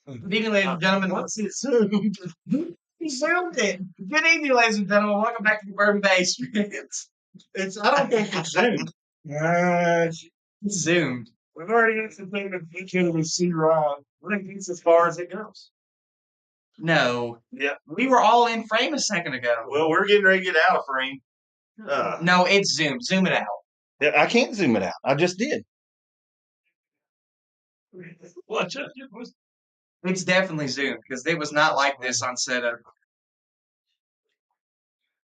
Good evening, ladies and gentlemen. What's it zoomed? He zoomed it. Good evening, ladies and gentlemen. Welcome back to the Bourbon Basement. I don't think it's zoomed. It's zoomed. We've already instituted the can't even see Ron. We're gonna get as far as it goes. No. Yeah. We were all in frame a second ago. Well, we're getting ready to get out of frame. No, it's zoomed. Zoom it out. Yeah, I can't zoom it out. I just did. What? It's definitely zoomed because it was not like this on setup.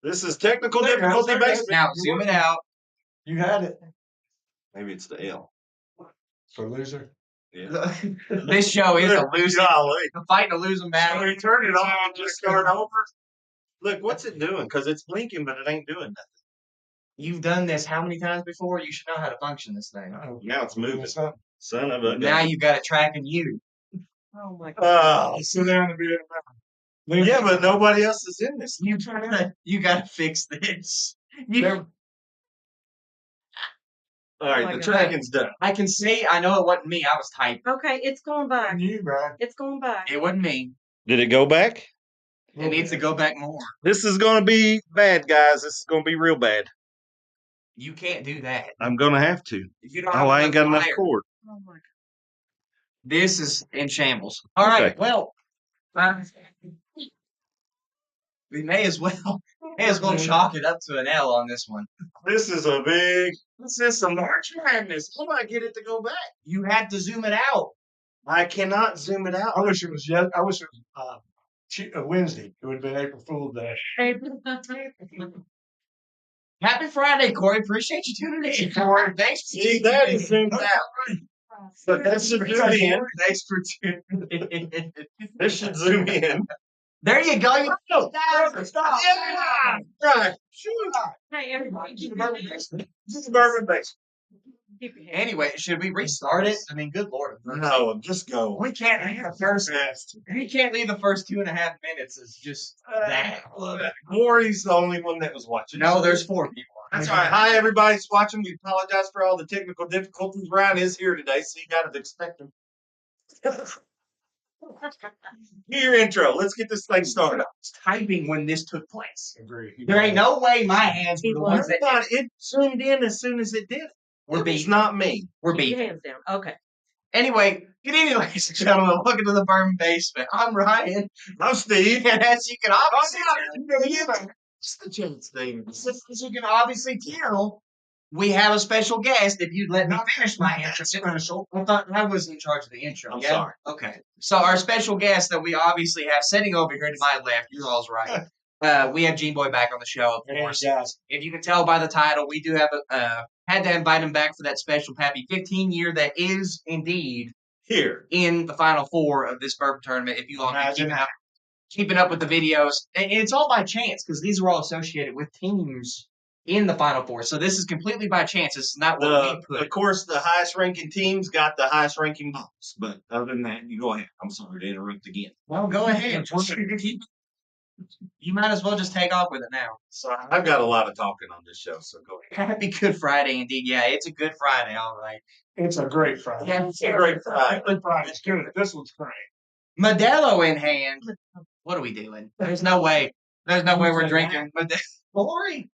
This is technical difficulty basement. Now zoom it out. You had it. Maybe it's the L. For loser. Yeah. This show is a losing, Golly. a fight to losing battle. So we turn it on and just start over. Look, what's it doing? Because it's blinking, but it ain't doing nothing. You've done this how many times before? You should know how to function this thing. Now it's moving. Son of a gun. Now you've got it tracking you. Oh my God. Sit down and be Yeah, but nobody else is in this. You gotta fix this. All right, my the God. tracking's done. I can see. I know it wasn't me. I was typing. Okay, it's going back. You, man. It's going back. It wasn't me. Did it go back? It needs to go back more. This is going to be bad, guys. This is going to be real bad. You can't do that. I'm going to have to. You don't Oh, have I ain't got enough wire. cord. Oh my God. This is in shambles. All right. Okay. Well, we may as well chalk it up to an L on this one. This is some March Madness. How do I get it to go back? You have to zoom it out. I cannot zoom it out. I wish it was Wednesday. It would have been April Fool's Day. Happy Friday, Corey. Appreciate you tuning in. Corey, thanks for See, that is zoomed out. But that should zoom in. Thanks for tuning in. This should zoom in. There you go. Stop. Yeah. Right. Sure. Hey, everybody. This is the Bourbon Basement. Keep your hands. Anyway, should we restart it? I mean, good Lord. No, just go. We can't leave the first. We can't leave the first 2.5 minutes. It's just that. Corey's the only one that was watching. No, there's 4 people. That's all right. Hi, everybody that's watching. We apologize for all the technical difficulties. Ryan is here today, so you got to expect him. Do your intro. Let's get this thing started. Typing when this took place. Agree. There ain't no way my hands were the ones that. It zoomed in as soon as it did. We're It's beating. not me. We're Keep your beating. hands down. Okay. Anyway, good evening, ladies and gentlemen. Welcome to the Bourbon Basement. I'm Ryan, I'm Steve. and as you can obviously It's the chance thing. as you can obviously tell, we have a special guest. If you'd let me finish my intro, I thought I was in charge of the intro. I'm yeah? sorry. Okay. So our special guest that we obviously have sitting over here to my left, you're all's right. We have Gene Boy back on the show, of course. If you can tell by the title, we do have had to invite him back for that special PAPPY 15 year that is indeed Here. in the Final Four of this bourbon tournament. If you all been keeping up with the videos, and it's all by chance because these are all associated with teams in the Final Four. So this is completely by chance. It's not what we put. Of course, the highest ranking teams got the highest ranking votes. But other than that, you go ahead. I'm sorry to interrupt again. Well, go ahead. You might as well just take off with it now. So I've got a lot of talking on this show, so go ahead. Happy Good Friday, indeed. Yeah, it's a good Friday, all right. It's a great Friday. Yeah, It's a great Friday. Good Friday's good. This one's great. Modelo in hand. What are we doing? There's no way. There's no way we're drinking Modelo. Corey.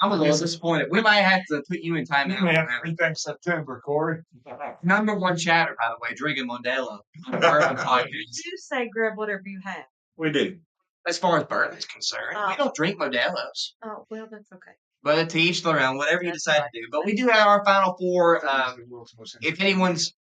I'm a little disappointed. We might have to put you in You may have timeout. everything September, Corey. #1 chatter, by the way, drinking Modelo. Bourbon podcast. You do say grab whatever you have. We do. As far as bourbon is concerned, we don't drink Modelos. Oh, well, that's okay. But to each their own, whatever you decide to do. But we do have our Final Four. If anyone's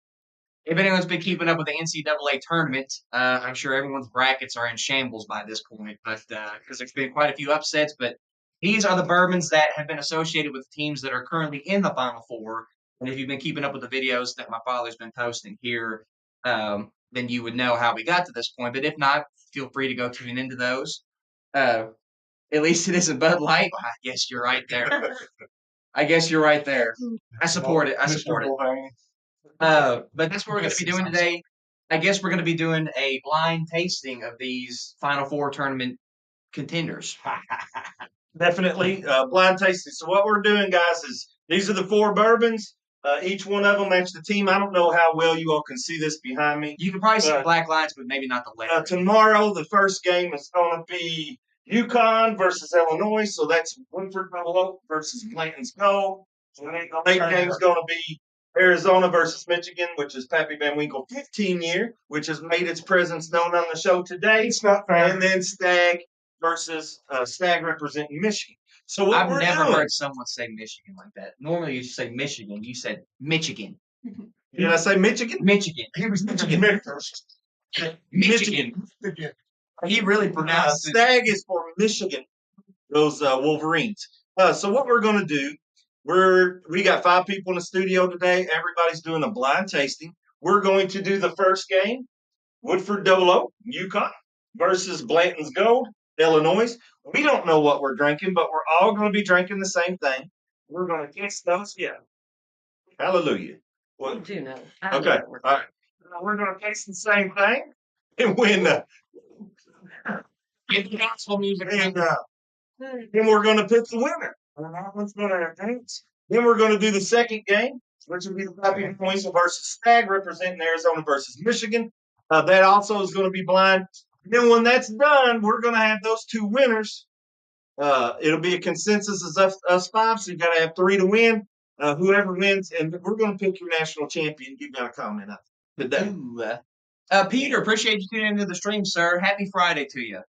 been keeping up with the NCAA tournament, I'm sure everyone's brackets are in shambles by this point. But because there's been quite a few upsets, but these are the bourbons that have been associated with teams that are currently in the Final Four. And if you've been keeping up with the videos that my father's been posting here, then you would know how we got to this point. But if not, feel free to go tune into those. At least it isn't Bud Light. I guess you're right there. I support it. But that's what we're going to be doing today. I guess we're going to be doing a blind tasting of these Final Four tournament contenders. Definitely blind tasting. So what we're doing, guys, is these are the 4 bourbons. Each one of them match the team. I don't know how well you all can see this behind me. You can probably see black lines, but maybe not the letter. Tomorrow, the first game is going to be UConn versus Illinois. So that's Woodford versus Blanton's Gold. And then the late game is going to be Arizona versus Michigan, which is Pappy Van Winkle 15 year, which has made its presence known on the show today. It's not fair. And then Stag versus Stag representing Michigan. So what I've we're never doing, heard someone say Michigan like that. Normally, you say Michigan. You said Michigan. did I say Michigan? Michigan. He was Michigan first. Michigan. Michigan. He really pronounced it. Stag is for Michigan, those Wolverines. So what we're going to do, we got 5 people in the studio today. Everybody's doing a blind tasting. We're going to do the first game, Woodford Dolo, UConn, versus Blanton's Gold, Illinois. We don't know what we're drinking, but we're all going to be drinking the same thing. We're going to taste those. Yeah. Hallelujah. You do know. I Okay. know All what right. We're going to taste the same thing. And when Get the gospel music. then we're going to pick the winner. And that one's going to advance. Then we're going to do the second game, which will be the Pappy Points versus Stag, representing Arizona versus Michigan. That also is going to be blind. Then when that's done, we're going to have those 2 winners. It'll be a consensus of us 5, so you got to have 3 to win. Whoever wins, and we're going to pick your national champion. You've got a comment up today. Peter, appreciate you tuning into the stream, sir. Happy Friday to you.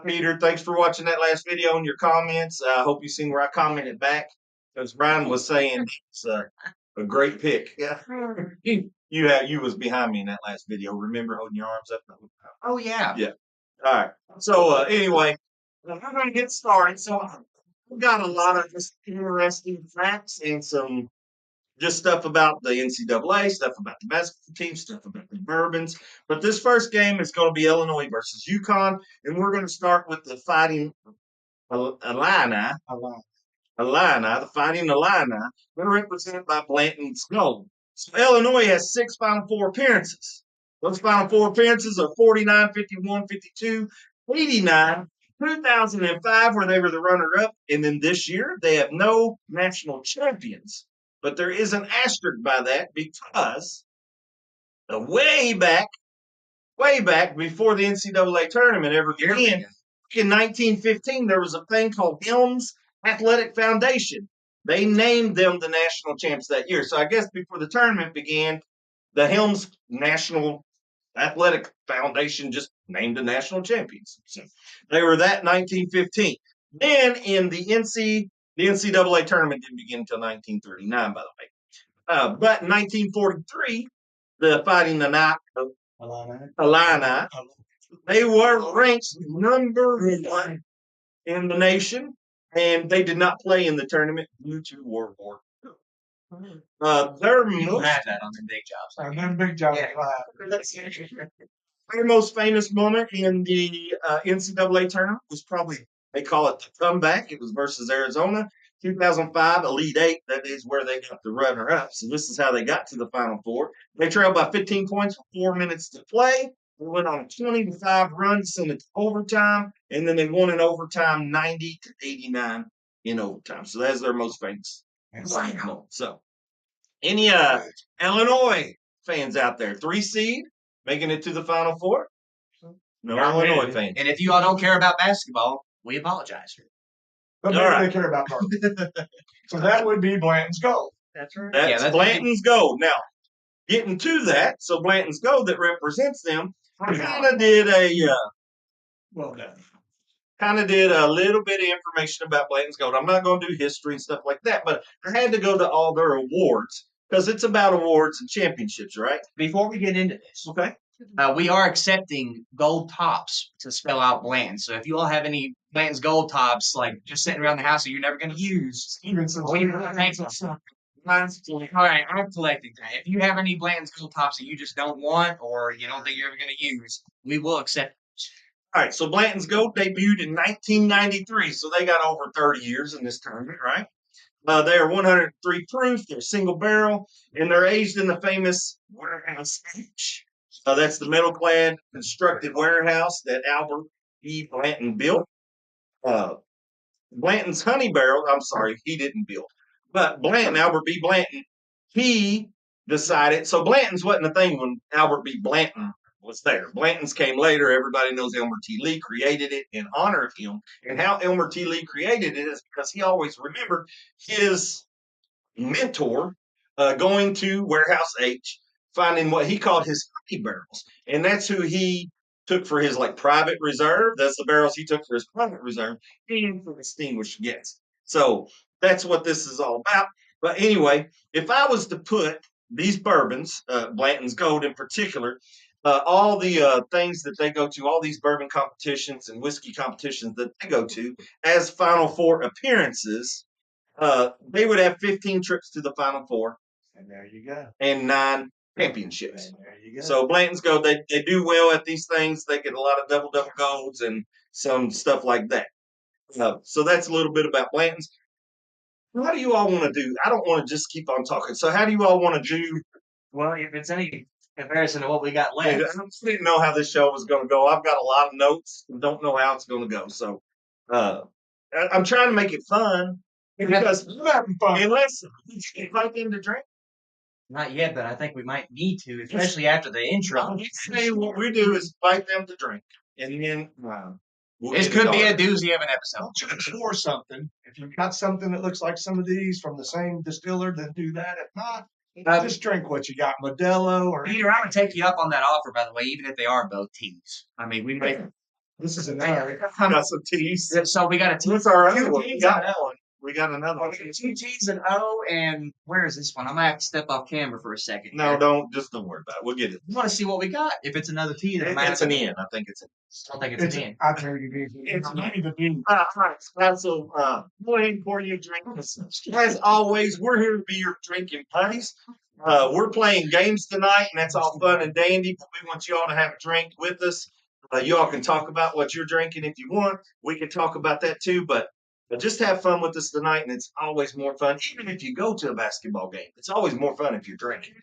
Peter, thanks for watching that last video and your comments. I hope you seen where I commented back, because Brian was saying it's a great pick. Yeah, you was behind me in that last video. Remember holding your arms up? Oh, yeah. Yeah. All right. So anyway, we're going to get started. So we've got a lot of just interesting facts and some just stuff about the NCAA, stuff about the basketball team, stuff about the Bourbons. But this first game is going to be Illinois versus UConn, and we're going to start with the Fighting Illini. The Fighting Illini. They're represented by Blanton's Gold. So Illinois has 6 Final Four appearances. Those Final Four appearances are 49, 51, 52, 89, 2005, where they were the runner-up, and then this year they have no national champions. But there is an asterisk by that because way back before the NCAA tournament ever began, in 1915, there was a thing called Helms Athletic Foundation. They named them the national champs that year. So I guess before the tournament began, the Helms National Athletic Foundation just named the national champions. So they were that in 1915. Then in the NCAA tournament didn't begin until 1939, by the way. But in 1943, the Fighting Illini, they were ranked number 1 in the nation, and they did not play in the tournament due to World War II. Their You most have that on the big jobs. And then big job. Yeah. their most famous moment in the NCAA tournament was probably, they call it the comeback. It was versus Arizona, 2005 Elite 8. That is where they got the runner-up. So this is how they got to the Final Four. They trailed by 15 points with 4 minutes to play. They went on a 20-5 run, sent it to overtime, and then they won in overtime 90-89 in overtime. So that's their most famous moment. So any Illinois fans out there, 3 seed, making it to the Final Four? No Yeah, Illinois man. fans. And if you all don't care about basketball, we apologize. But maybe All right. they care about Bourbon. So that would be Blanton's Gold. That's right. That's that's Blanton's Gold. Now, getting to that, so Blanton's Gold that represents them kind of did Well done. a little bit of information about Blanton's Gold. I'm not going to do history and stuff like that, but I had to go to all their awards because it's about awards and championships, right? Before we get into this, Okay. we are accepting gold tops to spell out Bland. So if you all have any Bland's gold tops, like just sitting around the house that you're never going to use, all right, I'm collecting that. If you have any Bland's gold tops that you just don't want or you don't think you're ever going to use, we will accept. All right, so Blanton's Gold debuted in 1993, so they got over 30 years in this tournament, right? They are 103 proof, they're single barrel, and they're aged in the famous warehouse age. That's the metal-clad constructed warehouse that Albert E. Blanton built. Blanton's honey barrel, I'm sorry, he didn't build. But Albert B. Blanton, he decided. So Blanton's wasn't a thing when Albert B. Blanton was there. Blanton's came later. Everybody knows Elmer T. Lee created it in honor of him. And how Elmer T. Lee created it is because he always remembered his mentor going to Warehouse H, finding what he called his hockey barrels. And that's who he took for his like private reserve. That's the barrels he took for his private reserve and for distinguished guests. So that's what this is all about. But anyway, if I was to put these bourbons, Blanton's Gold in particular, all the things that they go to, all these bourbon competitions and whiskey competitions that they go to as Final Four appearances, they would have 15 trips to the Final Four. And there you go. And 9 championships. And there you go. So Blanton's Gold, they do well at these things. They get a lot of double golds and some stuff like that. So that's a little bit about Blanton's. How do you all want to do? I don't want to just keep on talking. So how do you all want to do? Well, if it's any comparison to what we got I left, just didn't know how this show was going to go. I've got a lot of notes and don't know how it's going to go. So I'm trying to make it fun because I'm having fun. unless you like them to drink. not yet, but I think we might need to, especially after the intro. Say what we do is invite them to drink, and then we'll This get could it be a started. doozy of an episode. Don't you explore something. If you've got something that looks like some of these from the same distiller, then do that. If not, just drink what you got, Modelo or Peter, I'm gonna take you up on that offer, by the way, even if they are both teas. I mean, we may. this is another. Got some teas. So we got a tea. What's our two other one? We teas got and an O. one. We got another one. Okay, 2 T's and O, and where is this one? I might have to step off camera for a second. No, here. don't worry about it. We'll get it. I want to see what we got. If it's another T, then I might have It's to. an N. I think it's an. I don't think it's an N. I tell you, it's maybe the bean. All right. So go ahead and pour you a drink. As always, we're here to be your drinking buddies. We're playing games tonight, and that's all fun and dandy. But we want you all to have a drink with us. You all can talk about what you're drinking if you want. We can talk about that too, but just have fun with us tonight, and it's always more fun. Even if you go to a basketball game, it's always more fun if you're drinking.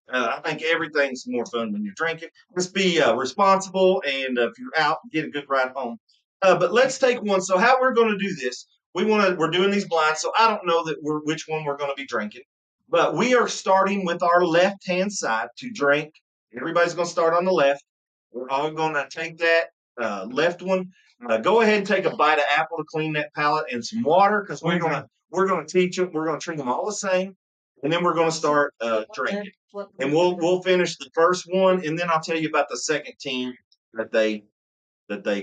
I think everything's more fun when you're drinking. Just be responsible, and if you're out, get a good ride home. But let's take one. So how we're going to do this? We're doing these blinds, so I don't know that which one we're going to be drinking. But we are starting with our left-hand side to drink. Everybody's going to start on the left. We're all going to take that left one. Go ahead and take a bite of apple to clean that palate and some water because we're gonna teach them. We're gonna treat them all the same, and then we're gonna start drinking. And we'll finish the first one, and then I'll tell you about the second team that they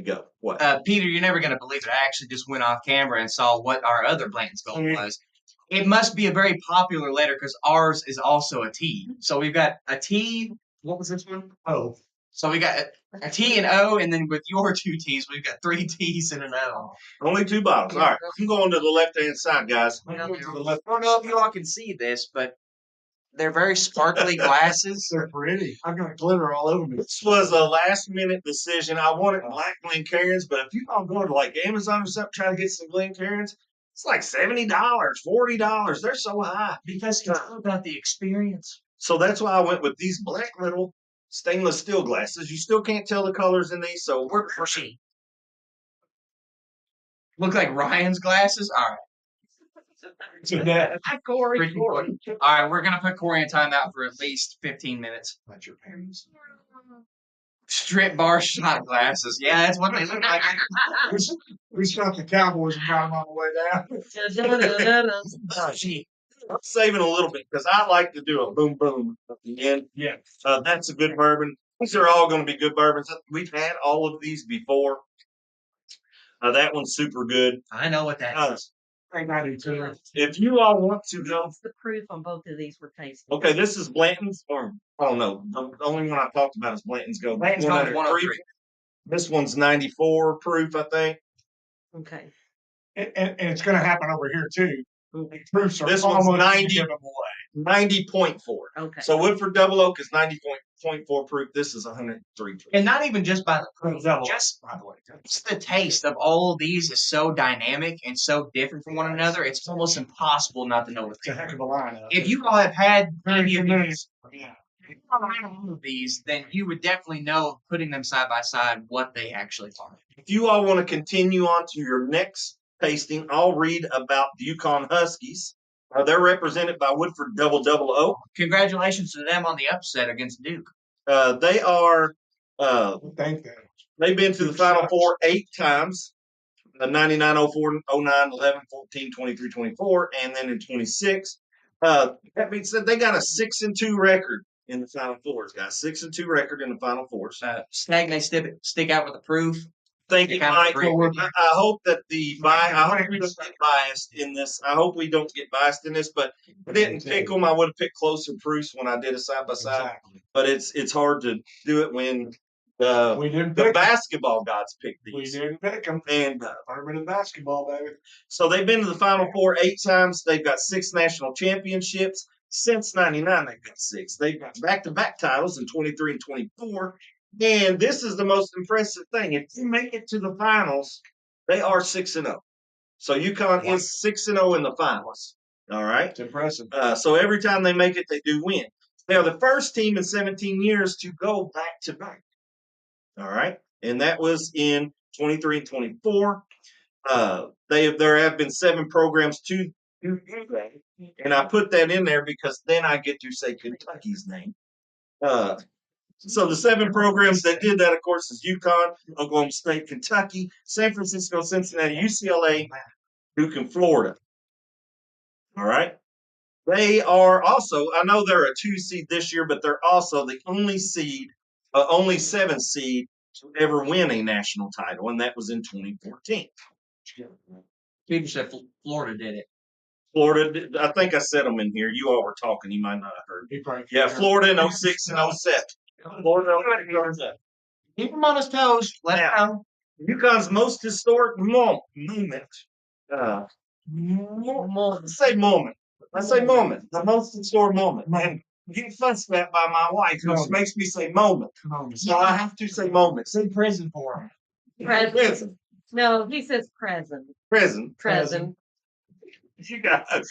go. What? Peter, you're never gonna believe it. I actually just went off camera and saw what our other Blanton's Gold was. It must be a very popular letter because ours is also a T. So we've got a T. What was this one? Oh, So we got a T and O, and then with your 2 T's, we've got 3 T's and an O. Only 2 bottles. All right, I'm going to the left-hand side, guys. I don't know if you all can see this, but they're very sparkly glasses. they're pretty. I've got glitter all over me. This was a last-minute decision. I wanted black Glencairns, but if you all go to like Amazon or something trying to get some Glencairns, it's like $70, $40. They're so high. Because it's all about the experience. So that's why I went with these black little stainless steel glasses. You still can't tell the colors in these, so We're pushy. Look like Ryan's glasses? All right. So that, Corey. All right, we're going to put Corey in timeout for at least 15 minutes. that's your parents. Strip bar shot glasses. Yeah, that's what they look like. We shot the Cowboys and got them on the way down. Oh, gee. I'm saving a little bit because I like to do a boom boom at the end. Yeah. That's a good bourbon. These are all going to be good bourbons. We've had all of these before. That one's super good. I know what that is. I do too. If you all want to go, What's the proof on both of these we're tasting? okay, this is Blanton's, or I don't know. The only one I talked about is Blanton's Gold. Blanton's Gold is 103. This one's 94 proof, I think. Okay. And it's going to happen over here too. The proofs are This one's almost 90. give them away. 90.4. Okay. So Woodford Double Oak is 90.4 proof. This is 103 proof. And not even just by the proof, Double, just by the way. the taste of all of these is so dynamic and so different from one another. It's almost impossible not to know what It's a heck of a lineup. If you all have had any of these, Yeah. then you would definitely know, putting them side by side, what they actually are. If you all want to continue on to your next tasting, I'll read about the Yukon Huskies. They're represented by Woodford Double O. Congratulations to them on the upset against Duke. They are. Thank you. They've been to the Final Four 8 times. 99, 04, 09, 11, 14, 23, 24, and then in 26. That being said, they got a 6-2 record in the Final Fours, guys. 6-2 record in the Final Fours. Stag, they stick out with the proof. Thank you, Mike. I hope that I hope we don't get biased in this. I hope we don't get biased in this, but I didn't pick them. I would have picked closer proofs when I did a side by side. But it's hard to do it when the basketball gods pick these. We didn't pick them. And permanent basketball, baby. So they've been to the Final Four 8 times. They've got 6 national championships. Since 99, they've got 6. They've got back-to-back titles in 23 and 24. And this is the most impressive thing. If you make it to the finals, they are 6-0. So UConn is 6-0 in the finals. All right? It's impressive. So every time they make it, they do win. They are the first team in 17 years to go back-to-back. All right? And that was in 23 and 24. There have been 7 programs to do that. And I put that in there because then I get to say Kentucky's name. So the 7 programs that did that, of course, is UConn, Oklahoma State, Kentucky, San Francisco, Cincinnati, UCLA, Duke, and Florida. All right? They are also, I know they're a 2 seed this year, but they're also the only 7 seed to ever win a national title, and that was in 2014. Peter said Florida did it. Florida, I think I said them in here. You all were talking. You might not have heard. Yeah, Florida in 06 and 07. Florida in 07. Keep him on his toes. Let him know. UConn's most historic moment. Let's say moment. The most historic moment. Man, I'm getting fussed at by my wife, which makes me say moment. So I have to say moment. Say present for him. Present. No, he says present. Present. You guys,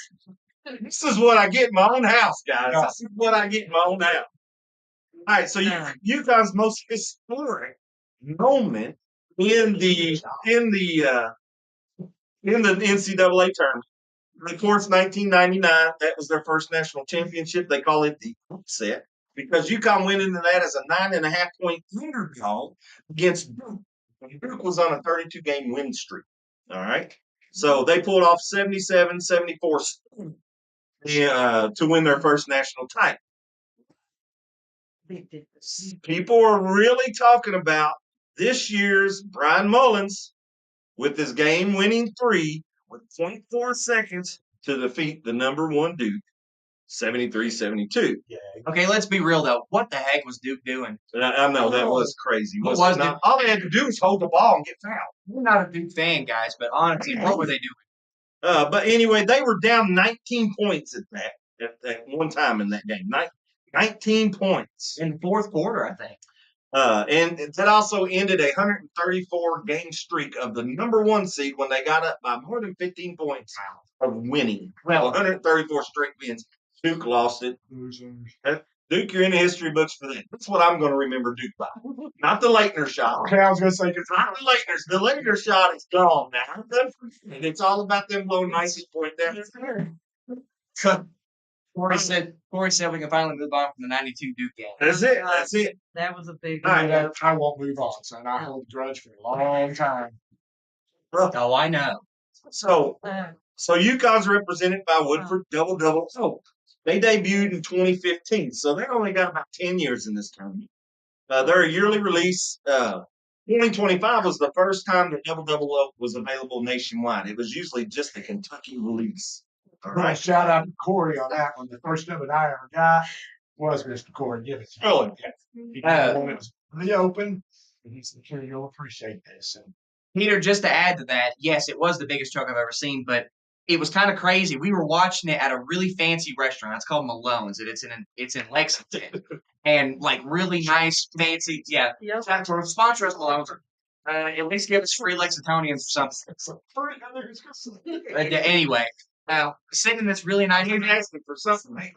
this is what I get in my own house, guys. This is what I get in my own house. All right, so UConn's most historic moment in the NCAA tournament. Of course, 1999, that was their first national championship. They call it the upset because UConn went into that as a 9.5-point underdog against Duke. Duke was on a 32-game win streak. All right. So they pulled off 77-74 to win their first national title. People are really talking about this year's Brian Mullins with his game-winning 3 with 0.4 seconds to defeat the number 1 Duke, 73-72. Yeah. Okay, let's be real, though. What the heck was Duke doing? I know, that was crazy. All they had to do was hold the ball and get fouled. We're not a Duke fan, guys, but honestly, what were they doing? But anyway, they were down 19 points at one time in that game. 19 points. In the fourth quarter, I think. And that also ended a 134-game streak of the number 1 seed when they got up by more than 15 points of winning. Well, 134 straight wins. Duke lost it. Duke, you're in the history books for that. That's what I'm going to remember Duke by. Not the Leitner shot. Okay, I was going to say, not the Leitner's. The Leitner shot is gone now. And it's all about them blowing 19 point down. Corey said we can finally move on from the 92 Duke game. That's it. That's it. That was a big all right, I won't move on, son. I hold a grudge for a long time. Oh, I know. So UConn's represented by Woodford Double O. They debuted in 2015, so they only got about 10 years in this tournament. They're a yearly release. 2025 was the first time the Double O was available nationwide. It was usually just the Kentucky release. All right. Shout out to Corey on that one. The first of it I ever got was Mr. Corey. Give it to me. Really? It was really open, and he said, "Sure, you'll appreciate this." And Peter, just to add to that, yes, it was the biggest truck I've ever seen, but it was kind of crazy. We were watching it at a really fancy restaurant. It's called Malone's, and it's in Lexington, and like really nice, fancy. Yeah, sponsor us, Malone's. At least give us free Lexingtonians or something. Anyway, sitting in this really nice. He's asking for something.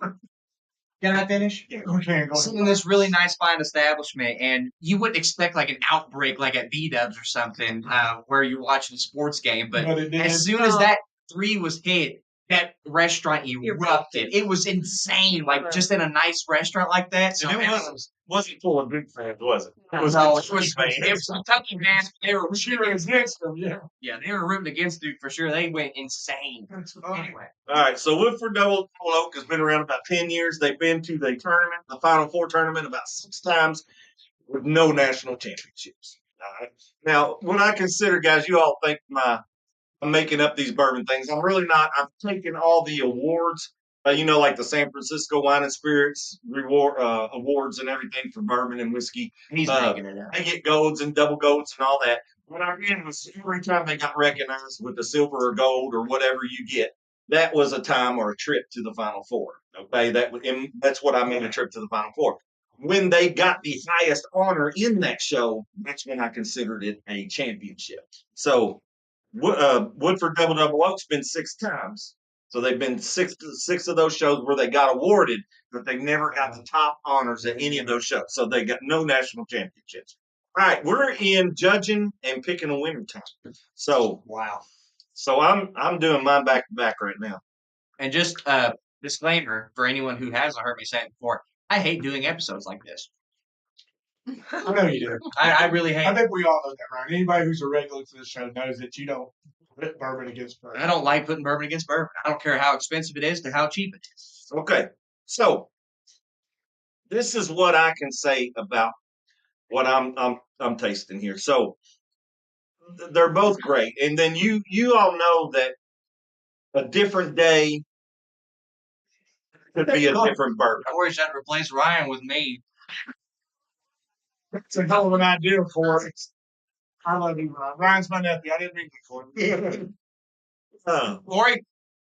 Can I finish? yeah, okay, go Sitting in this really nice, fine establishment, and you wouldn't expect like an outbreak like at B-Dubs or something where you're watching a sports game. But it did. as soon as that 3 was hit, that restaurant erupted. It was insane, like just in a nice restaurant like that. So And it wasn't full of big fans, was it? it was Kentucky fans. They were cheering against them, yeah. Yeah, they were rooting against Duke for sure. They went insane. Anyway, All right, so Woodford Double Oak has been around about 10 years. They've been to the tournament, the Final Four tournament, about 6 times with no national championships. All right. Now, when I consider, guys, you all think I'm making up these bourbon things. I'm really not. I've taken all the awards, like the San Francisco Wine and Spirits awards and everything for bourbon and whiskey. he's making it up. They get golds and double golds and all that. What I did was every time they got recognized with the silver or gold or whatever you get, that was a time or a trip to the Final Four. Okay, that's what I mean, a trip to the Final Four. When they got the highest honor in that show, that's when I considered it a championship. So Woodford Double Oak's been 6 times. So they've been six of those shows where they got awarded, but they never got the top honors at any of those shows. So they got no national championships. All right, we're in judging and picking a winner time. So Wow. So I'm doing mine back to back right now. And just disclaimer for anyone who hasn't heard me say it before, I hate doing episodes like this. I know you do. I really hate I it. think we all know that, right? Anybody who's a regular to the show knows that you don't put bourbon against bourbon. I don't like putting bourbon against bourbon. I don't care how expensive it is to how cheap it is. Okay, so this is what I can say about what I'm tasting here. So they're both great, and then you all know that a different day could be a different bourbon. I wish I'd replace Ryan with me. It's a hell of an idea for it. I love you, Ryan. Ryan's my nephew. I didn't mean to for him. Corey,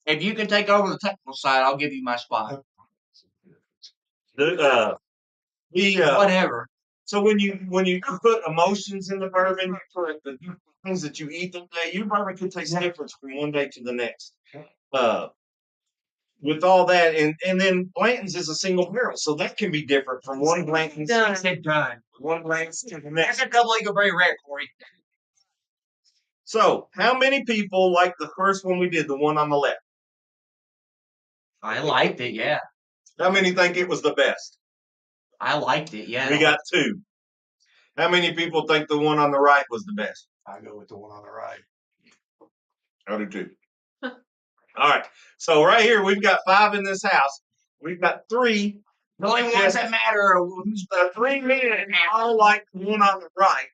if you can take over the technical side, I'll give you my spot. Whatever. So when you put emotions in the bourbon, you put the things that you eat that day, your bourbon could taste different from one day to the next. With all that, and then Blanton's is a single barrel, so that can be different from one Blanton's Done. one Blanton's to the next. That's a double Eagle Very Rare, Corey. So, how many people like the first one we did, the one on the left? I liked it, yeah. How many think it was the best? I liked it, yeah. We got 2. How many people think the one on the right was the best? I go with the one on the right. I do too. All right. So right here, we've got 5 in this house. We've got 3. The only ones that matter are who's The 3 men all like the one on the right.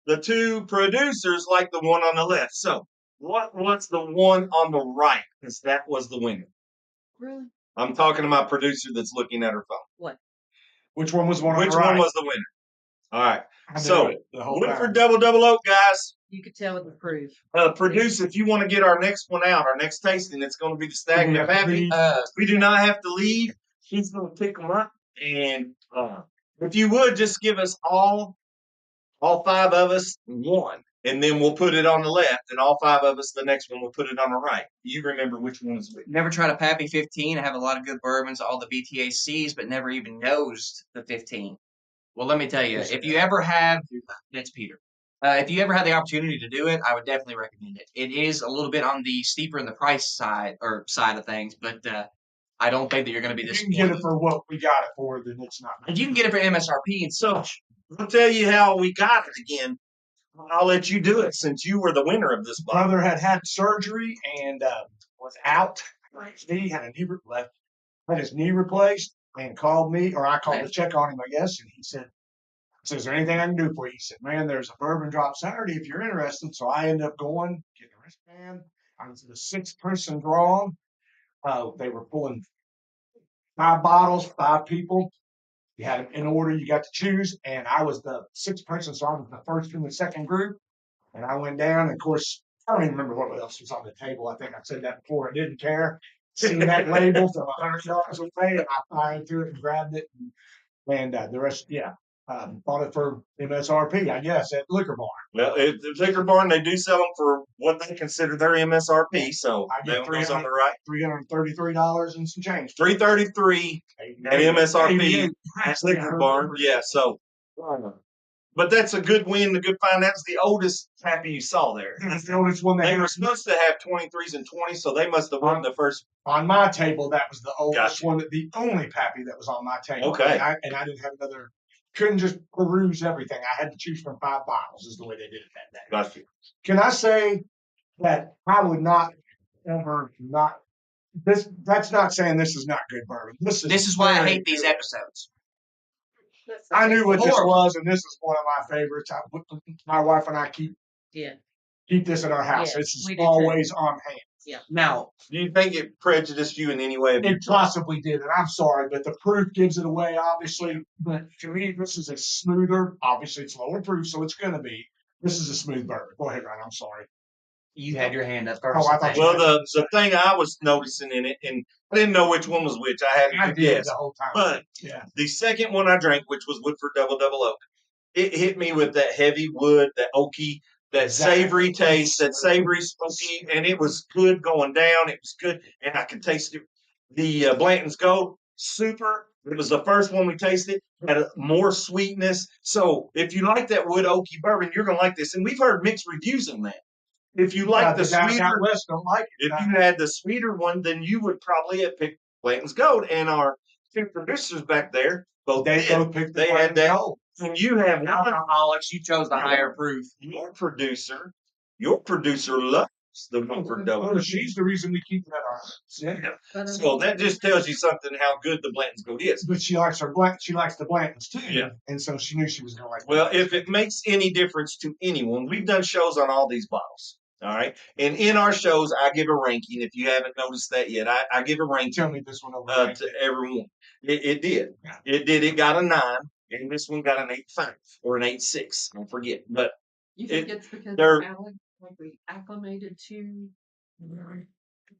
The 2 producers like the one on the left. So what's the one on the right? Because that was the winner. Really? I'm talking to my producer that's looking at her phone. What? Which one was one on Which the right? one was the winner? All right. I So, knew it the whole Woodford time. Double Oak, guys. You could tell with the proof. Producer, if you want to get our next one out, our next tasting, it's going to be the Stagnant Pappy. We do not have to leave. She's going to pick them up. And if you would, just give us all 5 of us one. And then we'll put it on the left. And all 5 of us, the next one, we'll put it on the right. You remember which one is which. Never tried a Pappy 15. I have a lot of good bourbons, all the BTACs, but never even nosed the 15. Well, let me tell you, if you ever have, that's Peter. If you ever had the opportunity to do it, I would definitely recommend it. It is a little bit on the steeper in the price side of things, but I don't think that you're going to be If you disappointed. can get it for what we got it for, then it's not. If you can get it for MSRP and such. I'll tell you how we got it again. I'll let you do it since you were the winner of this bottle. Brother had surgery and was out. His knee had a knee left. Had his knee replaced and called me, or I called to check on him, I guess. And he said, "Is there anything I can do for you?" He said, "Man, there's a bourbon drop Saturday if you're interested." So I ended up going, getting a wristband. I was the 6th person draw. They were pulling 5 bottles, 5 people. You had them in order. You got to choose, and I was the 6th person, so I was the first in the second group. And I went down, and of course, I don't even remember what else was on the table. I think I said that before. I didn't care. Seeing that label from $100 away, and I fired through it and grabbed it, and the rest, bought it for MSRP, I guess, at Liquor Barn. Well, at the Liquor Barn, they do sell them for what they consider their MSRP. So I get that goes on the right. $333 and some change. $333 at MSRP at Liquor Barn. Yeah. So But that's a good win, a good find. That's the oldest Pappy you saw there. That's the oldest one They they were have. supposed to have 23s and 20s, so they must have won the first. On my table, that was the oldest Gotcha. one, the only Pappy that was on my table. Okay. And I didn't have another, couldn't just peruse everything. I had to choose from 5 bottles, is the way they did it that day. Gotcha. Can I say that I would not ever not this? That's not saying this is not good bourbon. This This is why I very hate these good. episodes. I knew what this Horrible. was, and this is one of my favorites. My wife and I keep this in our house. Yes, It's we do too. always on hand. Now, Do you think it prejudiced you in any way? It possibly did, and I'm sorry, but the proof gives it away, obviously. But to me, this is a smoother. Obviously, it's lower proof, so it's going to be. This is a smooth bourbon. Go ahead, Ryan. I'm sorry. you had your hand up Oh, first. I thought you Well, had the thing I was noticing in it, and I didn't know which one was which. I had I a did good guess. the whole time. But yeah, the second one I drank, which was Woodford Double Oak, it hit me with that heavy wood, that oaky, that savory taste, that savory smoky, and it was good going down. It was good, and I could taste it. The Blanton's Gold, super. It was the first one we tasted. Had more sweetness. So if you like that wood oaky bourbon, you're gonna like this. And we've heard mixed reviews on that. If you like the guys sweeter, out west don't like it. if you had the sweeter one, then you would probably have picked Blanton's Gold. And our 2 producers back there, both They did. both picked the They had Blanton's that. Gold. And you have one. Alcoholics, you chose the higher proof. Your producer loves the Woodford Double. Oh, she's the reason we keep that on. Yeah. So that just tells you something how good the Blanton's Gold is. But she likes she likes the Blantons too. Yeah. And so she knew she was going to like. Well, if it makes any difference to anyone, we've done shows on all these bottles. All right. And in our shows, I give a ranking. If you haven't noticed that yet, I give a ranking Tell me this one over. to everyone. It did. Yeah. It did. It got a 9, and this one got an 8.5 or an 8.6. I forget. But You think it's because they're- we acclimated to?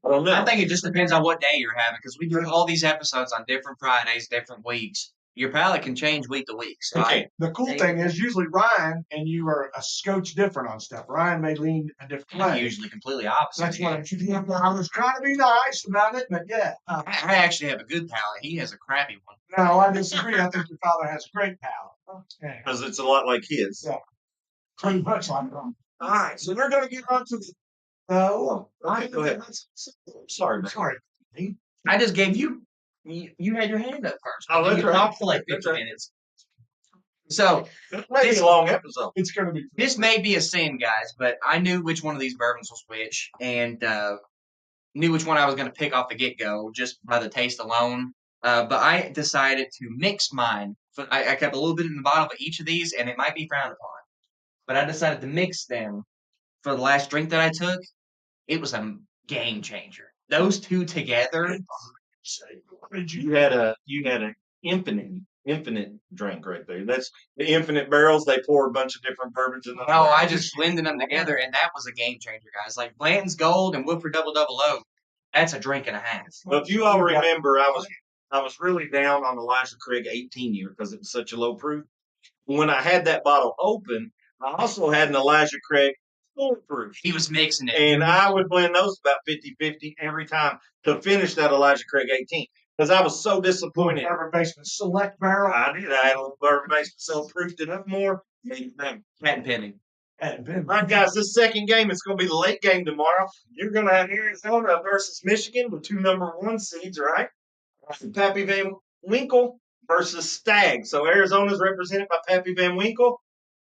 I don't know. I think it just depends on what day you're having, because we do all these episodes on different Fridays, different weeks. Your palate can change week to week. So Okay. The cool thing is usually Ryan and you are a scotch different on stuff. Ryan may lean a different I'm way. usually completely opposite. That's what I was trying to be nice about it, but yeah. I actually have a good palate. He has a crappy one. No, I disagree. I think your father has a great palate. Yeah, Because it's a lot like his. Yeah. pretty much like him. All right. So we're going to get on to the. All right. Go ahead. Sorry, man. Sorry. I just gave you had your hand up first. Oh, that's you right. talked for like That's 50 right. minutes. So It may be a long episode. It's going to be. this may be a sin, guys, but I knew which one of these bourbons was which, and knew which one I was going to pick off the get-go just by the taste alone. But I decided to mix mine. I kept a little bit in the bottle of each of these, and it might be frowned upon. But I decided to mix them for the last drink that I took. It was a game changer. Those two together. You had a infinite drink right there. That's the infinite barrels. They pour a bunch of different bourbons in. No, I just blended them together, and that was a game changer, guys. Like Blanton's Gold and Woodford Double Oak. That's a drink and a half. Well, if you all remember, I was really down on Elijah Craig 18 year because it was such a low proof. When I had that bottle open, I also had an Elijah Craig full proof. He was mixing it. And I would blend those about 50-50 every time to finish that Elijah Craig 18 because I was so disappointed. Bourbon Basement Select Barrel. I did. I had a little Bourbon Basement, so proofed it up more. Patent pending. All right, guys, this second game, it's going to be the late game tomorrow. You're going to have Arizona versus Michigan with 2 #1 seeds, all right? Pappy Van Winkle versus Stag. So Arizona's represented by Pappy Van Winkle,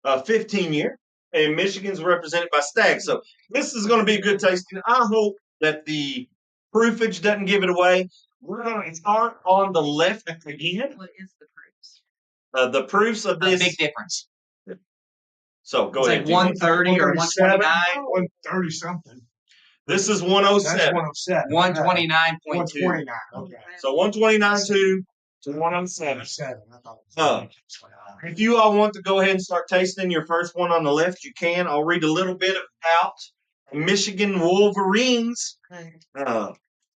15-year, and Michigan's represented by Stag. So this is going to be a good tasting. I hope that the proofage doesn't give it away. We're going to start on the left again. What is the proofs? The proofs of A this. big difference. So go It's ahead. like Jim. 130 or 129. 130 something. This is That's 107. 107. 129.2. 129. Okay. So 129.2 to 107. 7. I thought it Oh. was If you all want to go ahead and start tasting your first one on the left, you can. I'll read a little bit about Michigan Wolverines.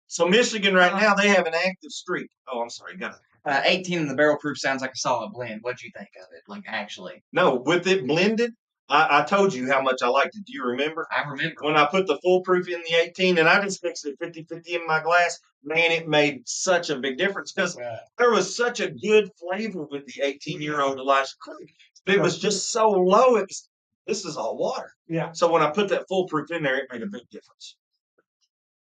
So Michigan right now, they have an active streak. Oh, I'm sorry. Got it. 18 in the barrel proof sounds like a solid blend. What'd you think of it? Like, actually. No, with it blended, I told you how much I liked it. Do you remember? I remember. When I put the full proof in the 18 and I just mixed it 50-50 in my glass, man, it made such a big difference because there was such a good flavor with the 18-year-old Elijah Craig. It was just so low. This is all water. Yeah. So when I put that foolproof in there, it made a big difference.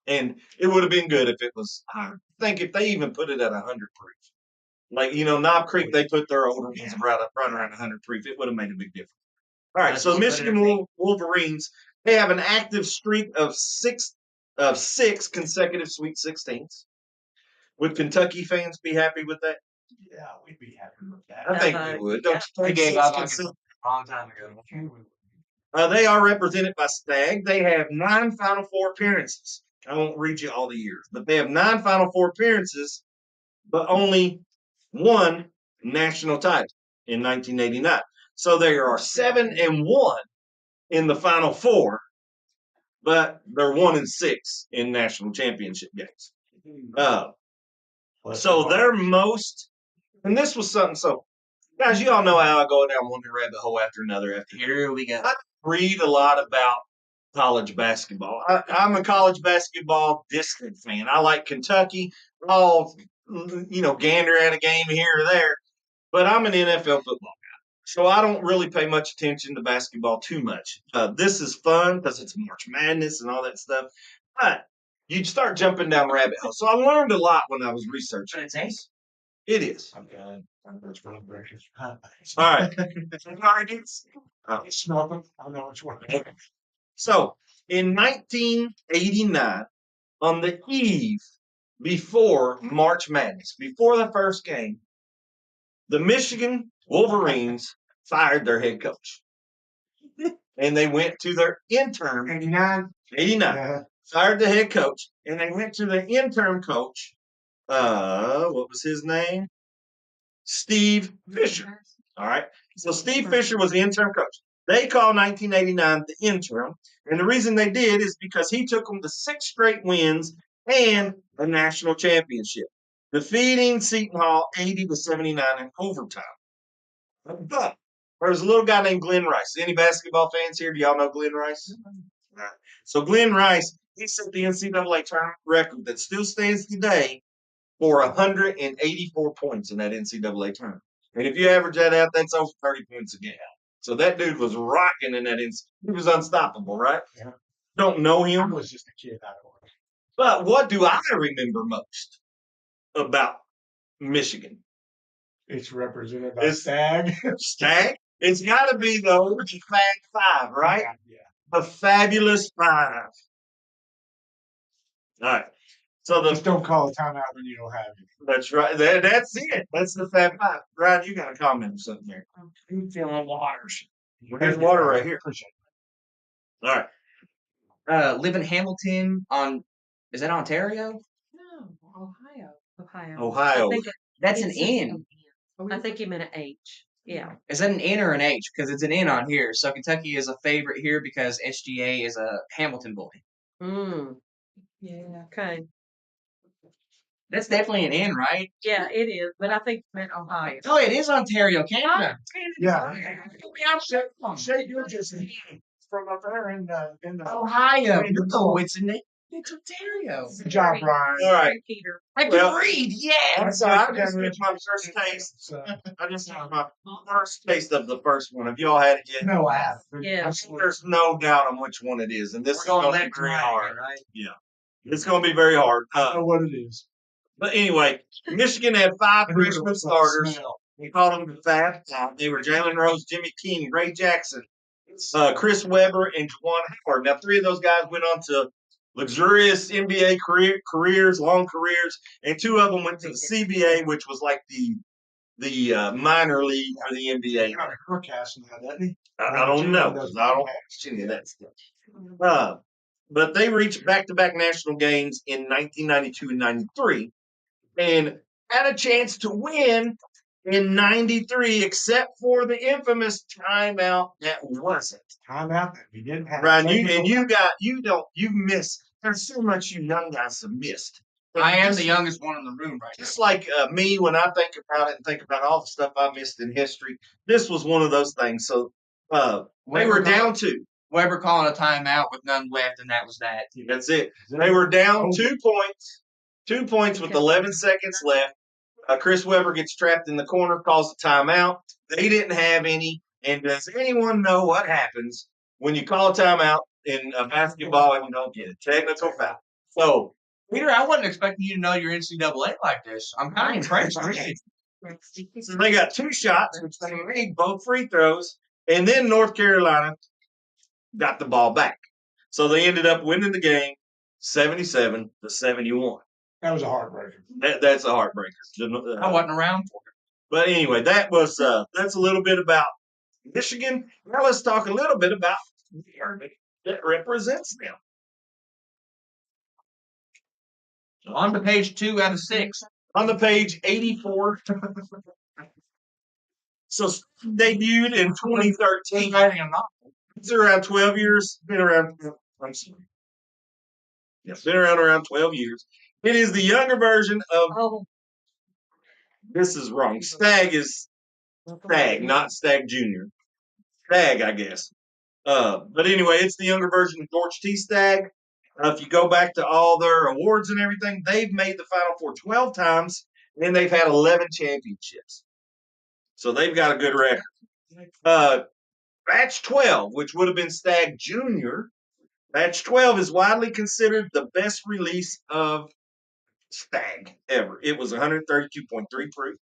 And it would have been good if it was, I think if they even put it at 100 proof. Like, Knob Creek, they put their older ones right around 100 proof. It would have made a big difference. All right, so Michigan Wolverines, they have an active streak of six consecutive Sweet 16s. Would Kentucky fans be happy with that? Yeah, we'd be happy with that. I think we would. Don't you think? Gave up a long time ago. They are represented by Stag. They have 9 Final Four appearances. I won't read you all the years, but they have 9 Final Four appearances, but only 1 national title in 1989. So they are 7-1 in the Final Four, but they're 1-6 in national championship games. So their most, and this was something. So, guys, you all know how I go down one rabbit hole after another. Here we go. I read a lot about college basketball. I'm a college basketball distant fan. I like Kentucky. I'll, gander at a game here or there. But I'm an NFL football guy. So I don't really pay much attention to basketball too much. This is fun because it's March Madness and all that stuff. But you start jumping down rabbit holes. So I learned a lot when I was researching. It's ace. It is. I'm good. I'm good for the breakfast. All right. I smell them. I know which one. So in 1989, on the eve before March Madness, before the first game, the Michigan Wolverines fired their head coach. And they went to their intern. 89. 89. Yeah. Fired the head coach. And they went to the intern coach. What was his name? Steve Fisher. All right. So Steve Fisher was the interim coach. They called 1989 the interim. And the reason they did is because he took them to 6 straight wins and a national championship, defeating Seton Hall 80-79 in overtime. But there was a little guy named Glenn Rice. Any basketball fans here? Do y'all know Glenn Rice? Right. So Glenn Rice, he set the NCAA tournament record that still stands today for 184 points in that NCAA tournament. And if you average that out, that's over 30 points a game. So that dude was rocking in that He was unstoppable, right? Yeah. Don't know I him. was just a kid out of order. But what do I remember most about Michigan? It's represented by Stag. Stag? It's got to be the Fab 5, right? Yeah. The Fabulous 5. All right. So Just don't call a timeout when you don't have it. That's right. That's it. That's the Fab 5. Ryan, you got a comment or something there. I'm feeling waters. There's water right here. All right. Live in Hamilton is that Ontario? No, Ohio. Ohio. That's an N. I think you meant an H. Yeah. Is that an N or an H? Because it's an N on here. So Kentucky is a favorite here because SGA is a Hamilton boy. Yeah. Okay. That's definitely an N, right? Yeah, it is. But I think you meant Ohio. Oh, it is Ontario, Canada. Yeah. Shay, you're just from up there in the Ohio. No, it's Ontario. Good job, Brian. All right. Peter. I can read, yeah. So I just get my first taste. I just had my first taste of the first one. Have you all had it yet? No, I have. Yeah. There's no doubt on which one it is, and this is going to be left very right, hard. right? Yeah, it's going to be very hard. I know what it is. But anyway, Michigan had 5 freshman starters. We called them the Fab Five. They were Jalen Rose, Jimmy King, Ray Jackson, Chris Webber, and Juwan Howard. Now, 3 of those guys went on to luxurious NBA careers, long careers, and 2 of them went to the CBA, which was like the minor league for the NBA. He's on a forecast now, doesn't he? I don't know because I don't watch any of that stuff. But they reached back-to-back national games in 1992 and 93 and had a chance to win in 93, except for the infamous timeout that wasn't. Timeout that we didn't have. Ryan, you missed. There's so much you young guys have missed. I am the youngest one in the room right now. Just like me, when I think about it and think about all the stuff I missed in history, this was one of those things. So they were down 2. Weber calling a timeout with none left, and that was that. That's it. They were down 2 points. 2 points with 11 seconds left. Chris Webber gets trapped in the corner, calls a timeout. They didn't have any. And does anyone know what happens when you call a timeout in basketball and you don't get a technical foul? So, Peter, I wasn't expecting you to know your NCAA like this. I'm kind of impressed. so they got 2 shots, which they made both free throws, and then North Carolina got the ball back. So they ended up winning the game 77-71. That was a heartbreaker. That's a heartbreaker. I wasn't around for it. But anyway, that's a little bit about Michigan. Now let's talk a little bit about the area that represents them. On to page 2 out of 6. On the page 84. So debuted in 2013. It's around 12 years. Been around. I'm sorry. It's been around 12 years. It is the younger version of. Oh, This is wrong. Stag is Stag, not Stag Junior. Stag, I guess. But anyway, it's the younger version of George T. Stagg. If you go back to all their awards and everything, they've made the Final Four 12 times, and they've had 11 championships. So they've got a good record. Batch 12, which would have been Stagg Junior, Batch 12 is widely considered the best release of Stagg ever. It was 132.3 proof.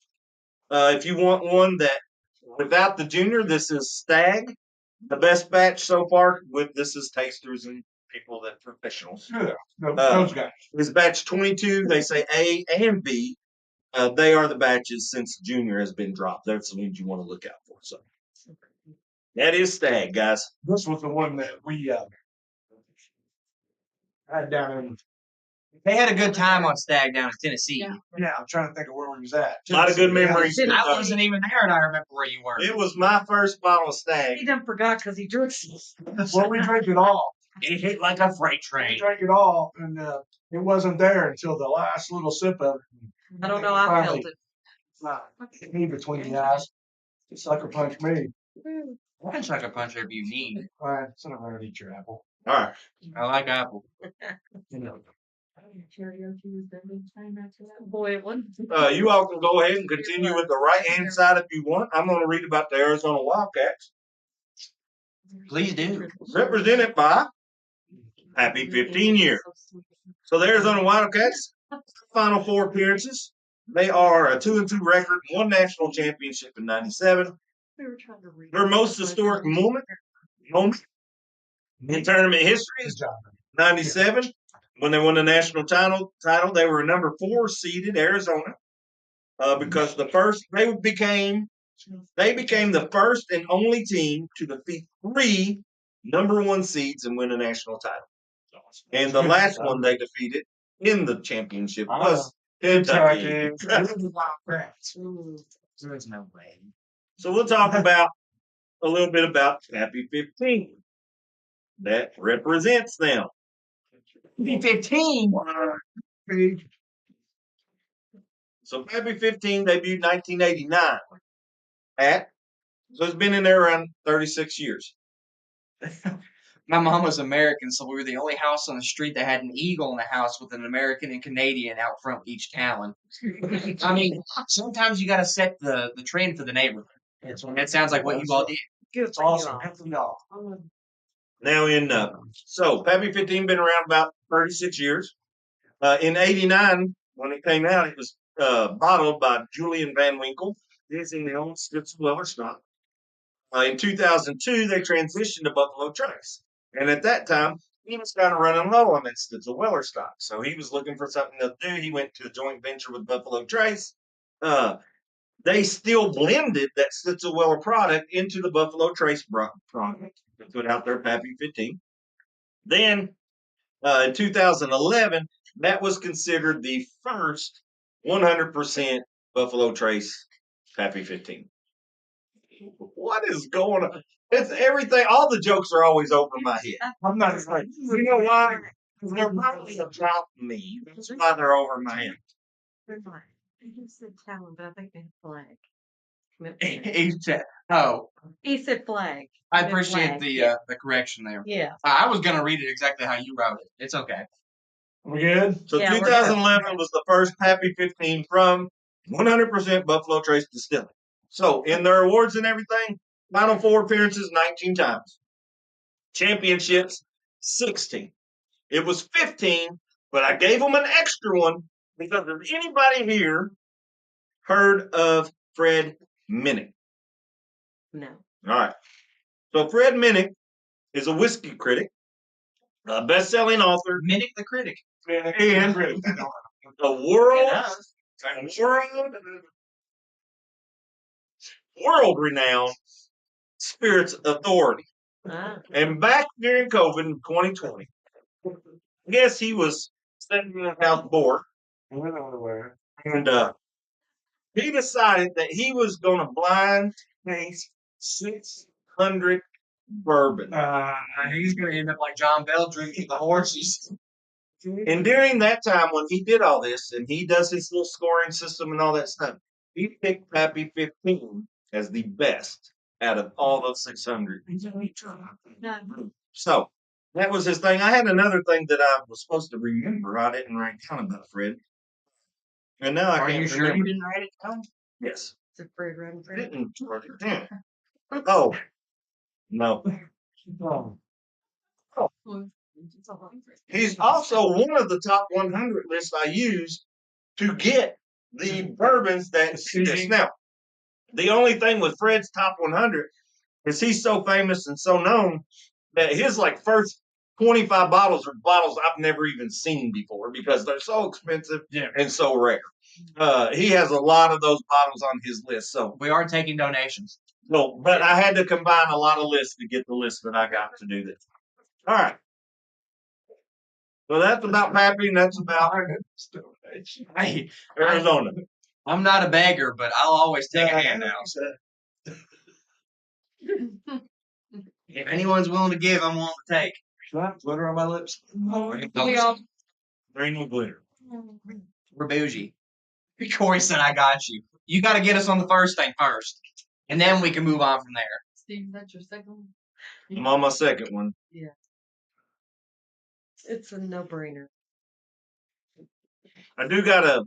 If you want one that without the Junior, this is Stagg. The best batch so far this is tasters and people that professionals. Yeah, those guys. Is batch 22. They say A and B. They are the batches since Junior has been dropped. That's the ones you want to look out for. So that is Stagg, guys. This was the one that we had down in. They had a good time on Stag down in Tennessee. Yeah, I'm trying to think of where we was at. A lot of good memories. I wasn't even there, and I remember where you were. It was my first bottle of Stagg. he done forgot because he drinks. Well, we drank it all. It hit like a freight We train. drank it all, and it wasn't there until the last little sip of it. I don't know. I felt it. Hit me between the eyes. Sucker punched me. I can suck a punch wherever you need. Fine, son of a eat your apple. All right. I like apple. You know. Boy, it wasn't. You all can go ahead and continue with the right-hand side if you want. I'm going to read about the Arizona Wildcats. Please do. Represented by Happy 15 year. So the Arizona Wildcats, Final Four appearances. They are a 2-2 record, 1 national championship in '97. Their most historic moment in tournament history Good is job. '97 when they won the national title. They were number 4 seeded Arizona because they became the first and only team to defeat 3 number 1 seeds and win a national title. And the last one they defeated in the championship was Kentucky. There's no way. So we'll talk about a little bit about Happy 15 that represents them. 15. So Happy 15 debuted 1989. So it's been in there around 36 years. My mom was American, so we were the only house on the street that had an eagle in the house with an American and Canadian out front each talon. I mean, sometimes you got to set the trend for the neighborhood. That sounds like what you all did. Good It's for you awesome. all. Good for y'all. Now so Happy 15 been around about 36 years. In '89, when it came out, it was bottled by Julian Van Winkle using the old Stitzel-Weller stock. In 2002, they transitioned to Buffalo Trace. And at that time, he was kind of running low on that Stitzel-Weller stock. So he was looking for something to do. He went to a joint venture with Buffalo Trace. They still blended that Stitzel-Weller product into the Buffalo Trace product to put out their Happy 15. Then, in 2011, that was considered the first 100% Buffalo Trace Happy 15. What is going on? It's everything. All the jokes are always over my head. I'm not afraid. You know why? Because they're probably about me. That's why they're over my head. He said talent, but I think they had flag. He said, "Oh, He said flag. I Meant appreciate flag, the correction there. Yeah. I was gonna read it exactly how you wrote it. It's okay. We good? So Yeah, we're 2011 was the first Happy 15 from 100% Buffalo Trace Distilling. So in their awards and everything, Final Four appearances 19 times. Championships 16. It was 15, but I gave them an extra one because if anybody here heard of Fred Minnick? No. All right. So Fred Minnick is a whiskey critic, a best-selling author, Minnick the critic. and a world-renowned spirits authority. Ah. And back during COVID in 2020, I guess he was sitting in a house bored, and he decided that he was going to blind taste 600 bourbon. He's going to end up like John Bell drinking the horses. And during that time, when he did all this, and he does his little scoring system and all that stuff, he picked Pappy 15 as the best out of all those 600. No. So that was his thing. I had another thing that I was supposed to remember. I didn't write down about Fred. And now I Are can't you sure remember. you didn't write it down? Yes. It's a Fred Run I Fred. didn't write it down. Oh. No. He's also one of the top 100 lists I used to get the bourbons that see this. Now, the only thing with Fred's top 100 is he's so famous and so known that his like first 25 bottles are bottles I've never even seen before because they're so expensive and so rare. He has a lot of those bottles on his list. So We are taking donations. no, but I had to combine a lot of lists to get the list that I got to do this. All right. So that's about Pappy and that's about Hey, Arizona. I'm not a beggar, but I'll always take a handout. If anyone's willing to give, I'm willing to take. Glitter on my lips. We all. There ain't no glitter. We're bougie. Corey said, I got you. You got to get us on the first thing first. And then we can move on from there. Steve, that's your second one? I'm on my second one. Yeah. It's a no-brainer. I do gotta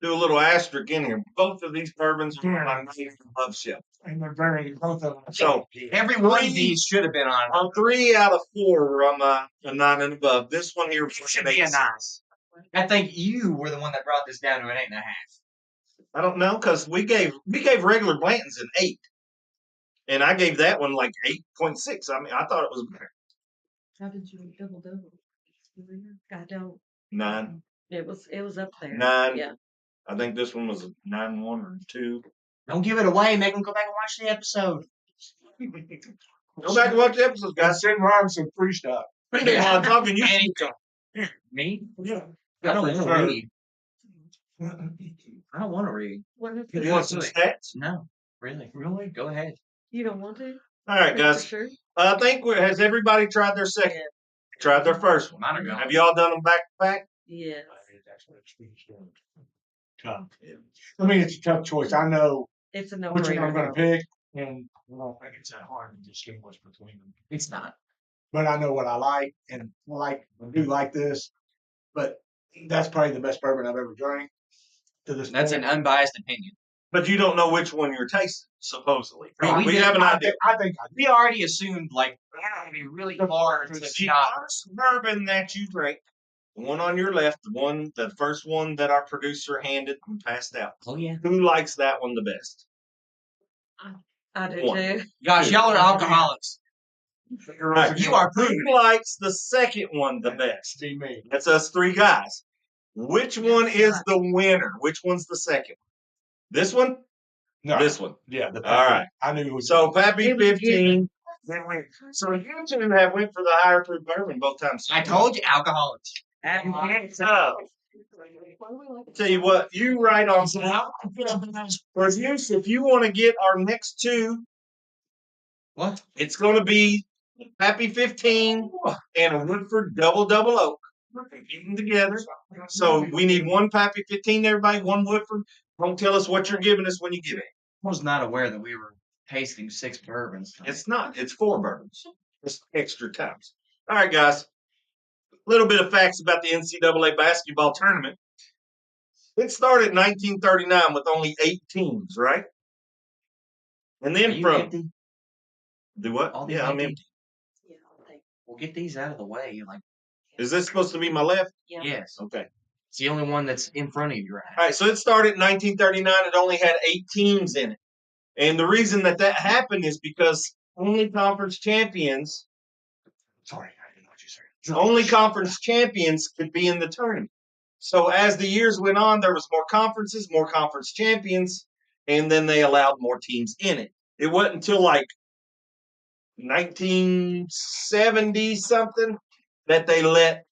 do a little asterisk in here. Both of these bourbons are on my love shelf. And they're very, both of them. So Every one of these should have been on. 3 out of 4 were on my 9 and above. This one here was Should an be a 8. nice. I think you were the one that brought this down to an 8.5. I don't know because we gave regular Blanton's an 8, and I gave that one like 8.6. I mean, I thought it was better. How did you double? I don't. 9. It was up there. 9. Yeah. I think this one was a 9.1 or 2. Don't give it away. Make them go back and watch the episode. Go back and watch the episodes, Got guys. sitting around some free stuff. While I'm talking, you And- should talk. Me? Yeah. I don't want to Sure. read. I don't want to read. What is You it? want some stats? No, really. Really? Go ahead. You don't want to? All right, For guys. sure. I think has everybody tried their second? Tried their first one. Mine are gone. Have y'all done them back to back? Yes. Tough. I mean, it's a tough choice. I know It's a which one I'm going no-brainer. to pick, and I don't think it's that hard to distinguish between them. It's not. But I know what I like, and I do like this. But that's probably the best bourbon I've ever drank to this That's an point. unbiased opinion. But you don't know which one you're tasting, supposedly. Right, We have an idea. I think We already assumed, like, it'd be really hard to The stop. first bourbon that you drank, the one on your left, the first one that our producer handed and passed out. Oh, yeah. Who likes that one the best? I do One. too. Gosh, y'all are alcoholics. You're right. You are Who proving it. likes the second one the best? see me. That's us 3 guys. Which one is the winner? Which one's the second? This one? No, This one. yeah. The All right. I knew it was. So Pappy It was 15. So you two have went for the higher proof bourbon both times. I told you, alcoholics. Tell you what, you write on for use if you want to get our next 2. What? It's going to be Pappy 15 and a Woodford double oak. Eaten together. So we need 1 Pappy 15, everybody, 1 Woodford. Don't tell us what you're giving us when you give it. I was not aware that we were tasting 6 bourbons. It's not. It's 4 bourbons. Just extra times. All right, guys. A little bit of facts about the NCAA basketball tournament. It started in 1939 with only 8 teams, right? And Are then you from empty? do what? All these Yeah, I'm empty? empty. Yeah, I'll take. We'll get these out of the way. Like, Is this supposed to be my left? Yeah. yes, Okay. it's the only one that's in front of you, right? All right, so it started in 1939. It only had 8 teams in it. And the reason that happened is because only conference champions Sorry, I didn't know what you said. only conference champions could be in the tournament. So as the years went on, there was more conferences, more conference champions, and then they allowed more teams in it. It wasn't until like 1970 something that they let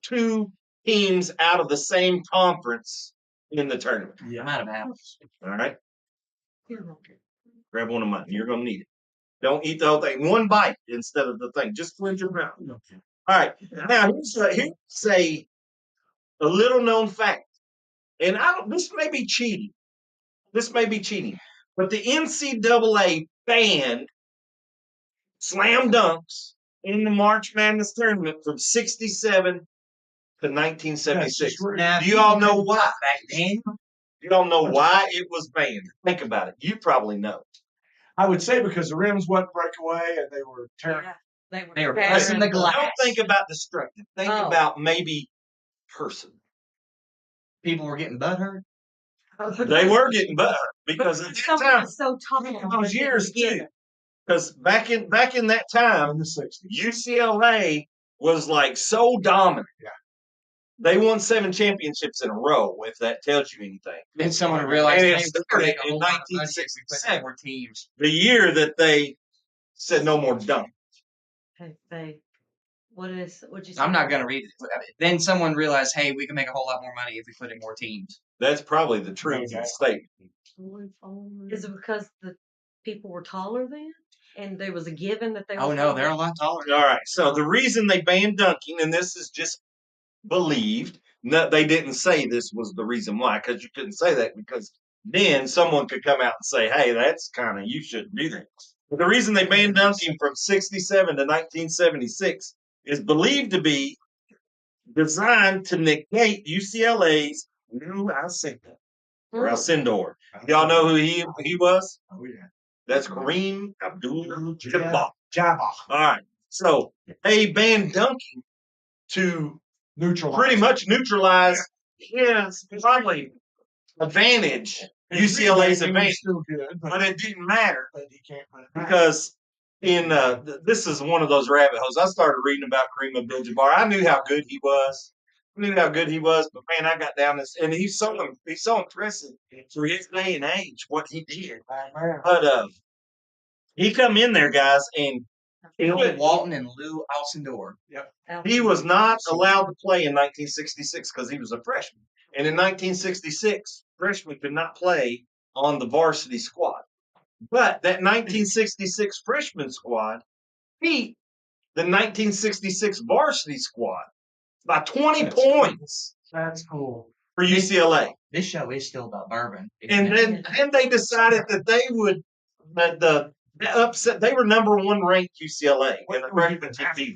2 teams out of the same conference in the tournament. I'm out of apples. All right, You're okay. grab one of mine. You're gonna need it. Don't eat the whole thing. One bite instead of the thing. Just cleanse your mouth. All right. Now here's a little known fact, and this may be cheating. This may be cheating, but the NCAA banned slam dunks in the March Madness tournament from 67 to 1976. Now, Do you all know people why? back then? You don't know why it was banned. Think about it. You probably know. I would say because the rims wouldn't break away and they were tearing. Yeah, They were tearing pressing the up. glass. Don't think about destructive. Think Oh. about maybe person. People were getting butthurt. They were getting butt because at that Someone time, was so tall. those years Yeah. too. Because back in that time, In the 60s. UCLA was like so dominant. Yeah. They won 7 championships in a row, if that tells you anything. Then someone realized And it hey, we can started make a in whole lot of money if we put 1967. more teams. The year that they said no more dunk. Hey, babe. What'd you say? I'm not gonna read it. Then someone realized, hey, we can make a whole lot more money if we put in more teams. That's probably the truth of the statement. Is it because the people were taller then? And there was a given that they were Oh no, they're a lot taller. All right. So the reason they banned dunking, and this is just believed, no, they didn't say this was the reason why, because you couldn't say that because then someone could come out and say, hey, that's kind of, you shouldn't do that. But the reason they banned dunking from 67 to 1976 is believed to be designed to negate UCLA's new Alcindor. Or Alcindor. Y'all know who he was? Oh, yeah. That's Kareem Abdul-Jabbar. Jabba. All right. So they banned dunking to Neutral. pretty much neutralize his probably advantage, UCLA's advantage. Still good, But it didn't matter but he can't put it back. because this is one of those rabbit holes. I started reading about Kareem Abdul-Jabbar. I knew how good he was. But man, I got down this, and he's so impressive for his day and age what he did. But he come in there, guys, and Bill Walton and Lou Alcindor. he was not allowed to play in 1966 because he was a freshman. And in 1966, freshmen could not play on the varsity squad. But that 1966 freshman squad beat the 1966 varsity squad by 20 points That's cool. for UCLA. This show is still about bourbon. And then they decided that they would upset. They were number 1 ranked UCLA in the freshman team.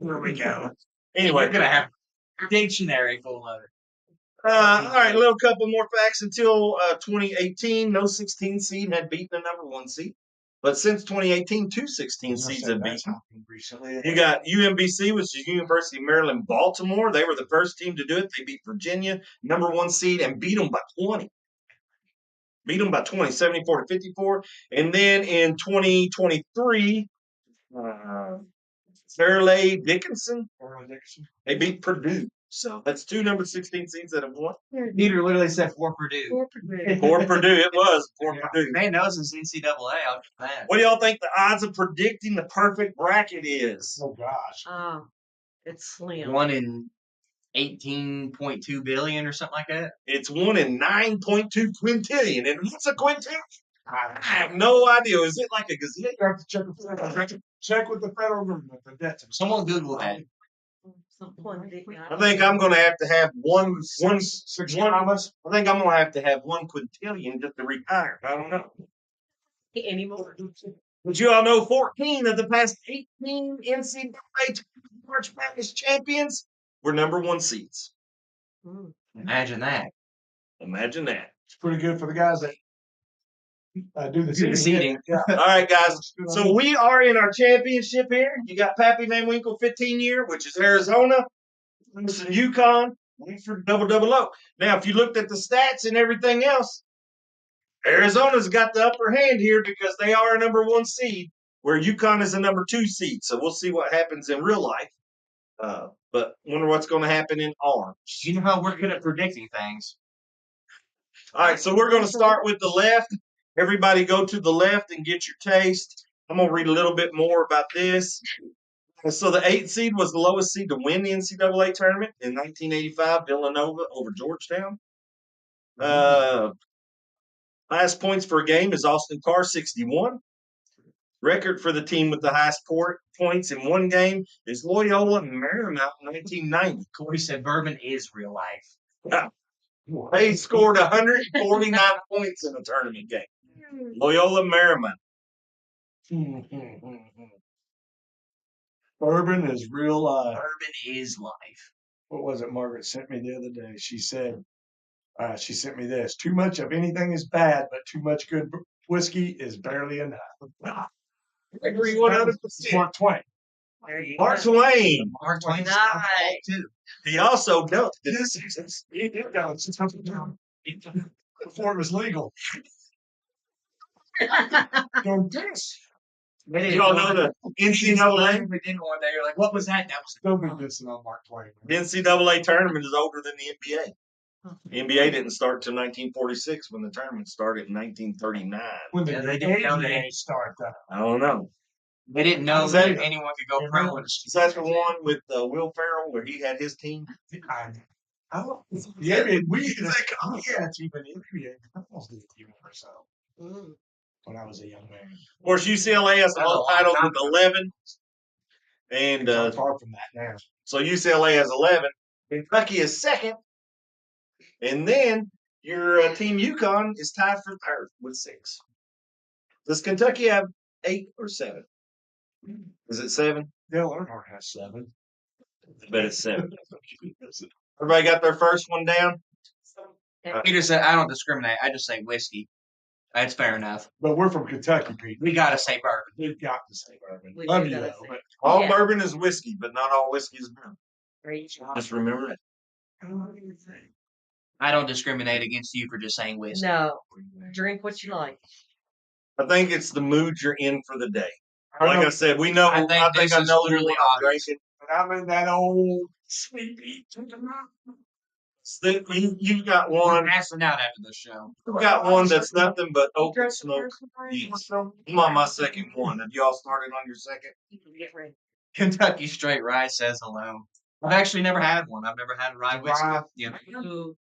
There we go. Anyway, We're gonna have a dictionary full of it. all right, a little couple more facts. Until 2018, no 16 seed had beaten the number 1 seed. But since 2018, 2 16 seeds have beaten. Recently. You got UMBC, which is University of Maryland, Baltimore. They were the first team to do it. They beat Virginia, number 1 seed, and beat them by 20. Beat them by 20, 74 to 54. And then in 2023, Fairleigh Dickinson, they beat Purdue. So that's 2 number 16 seeds that have won. Peter literally said for Purdue. For Purdue, it was for Yeah. Purdue. Man knows it's NCAA. I'll get that. What do y'all think the odds of predicting the perfect bracket is? Oh gosh. Oh, it's slim. 1 in 18.2 billion or something like that. It's 1 in 9.2 quintillion. And what's a quintillion? I I have no idea. Is it like a gazillion? have to check with the federal government. The debts. Someone Google that. I think I'm going to have one. Six commas. I think I'm going to have 1 quintillion just to retire. I don't know. Anymore. But you all know 14 of the past 18 NCAA March Madness champions were number 1 seeds. Imagine that. Imagine that. It's pretty good for the guys that do the Do the seating. Yeah. All right, guys. So we are in our championship here. You got Pappy Van Winkle 15-year, which is Arizona. Listen, Yukon, for double O. Now, if you looked at the stats and everything else, Arizona's got the upper hand here because they are a number 1 seed, where Yukon is a number 2 seed. So we'll see what happens in real life. But wonder what's going to happen in arms. You know how we're good at predicting things. All right, so we're going to start with the left. Everybody go to the left and get your taste. I'm going to read a little bit more about this. So the 8th seed was the lowest seed to win the NCAA tournament in 1985, Villanova over Georgetown. Highest points per game is Austin Carr, 61. Record for the team with the highest points in one game is Loyola Marymount in 1990. Corey said bourbon is real life. They scored 149 points in a tournament game. Loyola Marymount. Bourbon is real life. Bourbon is life. What was it Margaret sent me the other day? She said, she sent me this. Too much of anything is bad, but too much good whiskey is barely enough. I agree 100%. Mark Twain. Mark Twain. Mark Twain's Nice. too. He also built this. Before it was legal. Don't this. You all know the NCAA? We did one day. You're like, what was that? That was Don't be dissing on Mark Twain. The NCAA tournament is older than the NBA. The NBA didn't start until 1946 when the tournament started in 1939. When Yeah, did they the didn't know NBA that. start that? I don't know. They didn't know Is that- that anyone could go pro. Is that the one with Will Ferrell where he had his team? Yeah, we had a team in the NBA. I almost did a team or so when I was a young man. Of course, UCLA has the most titles with 11. And Not far from that now. so UCLA has 11. Kentucky is second. And then your team Yukon is tied for third with 6. Does Kentucky have 8 or 7? Is it 7? Dale Earnhardt has 7. I bet it's 7. Everybody got their first one down? Peter said, I don't discriminate. I just say whiskey. That's fair enough. But we're from Kentucky, Pete. We got to say bourbon. We've got to say bourbon. We Love do you, gotta though. say. But All Yeah. bourbon is whiskey, but not all whiskey is bourbon. Great. Just remember that. I don't discriminate against you for just saying whiskey. No, drink what you like. I think it's the mood you're in for the day. Like I said, we know. I think this is know clearly what we're obvious. drinking. But I'm in that old sleepy. You've got I'm one. passing out after the show. You've got one that's nothing but You open drank the smoke. first one, Brian? Yes. I'm on my second one. Have you all started on your second? You can get ready. Kentucky Straight Rye says hello. I've actually never had one. I've never had rye whiskey. Rye. Yeah. Ooh.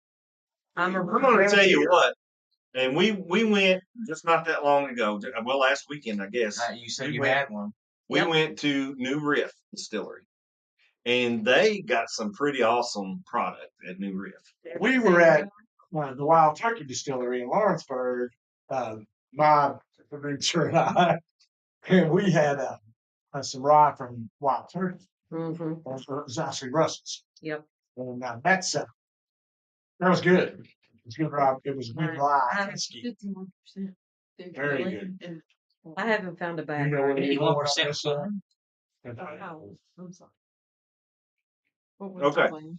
I'm a I'm going to tell you what. And we went just not that long ago. Well, last weekend, I guess. You said We you went- had one. We Yep. went to New Riff Distillery, and they got some pretty awesome product at New Riff. We were at the Wild Turkey Distillery in Lawrenceburg. My producer and I, and we had some rye from Wild Turkey. Mm-hmm. It was actually Russell's. Yep. And that was good. It was good rye. It was good rye. whiskey. 51%. Very good. I haven't found a You bag. know what you want 51% about this, fun. Oh, I'm sorry. What was the Okay. plan?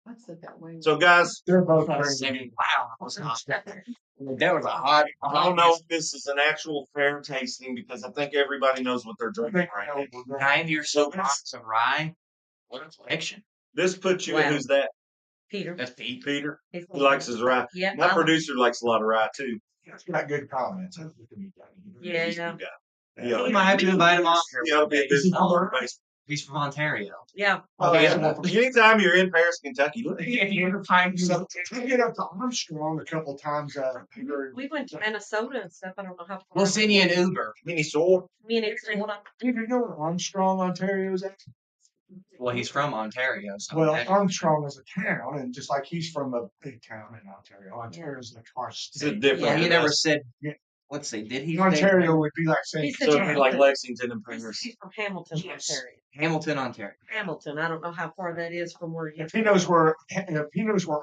I said that way. So, guys, They're both Wow, very that was hot. That was a hot. I don't know if this is an actual fair tasting because I think everybody knows what they're drinking right now. 90 or so box of rye. What a collection. This puts you Wow. in who's that? Peter. That's Pete. Peter. He's- He likes his rye. Yeah. My producer likes a lot of rye too. He's got good comments. Yeah, He's a yeah. good guy. We might have to invite him on He here. ought to be a business basement. He's from Ontario. Yeah. Oh, yeah. Anytime you're in Paris, Kentucky, look. If you ever find So I get up to Armstrong a couple times. We went to Minnesota and stuff. I don't know how far. we'll send you an Uber. Minnesota. Minnesota. Did you know where Armstrong, Ontario is at? Well, he's from Ontario. So Well, that- Armstrong is a town, and just like he's from a big town in Ontario. Ontario's like our It's a state. different. yeah, he never said. let's see. Did he? Ontario would be like saying He said So it'd be like Lexington and He's Paris. from Hamilton, Yes. Ontario. Hamilton, Ontario. Hamilton. I don't know how far that is from where you. If he knows where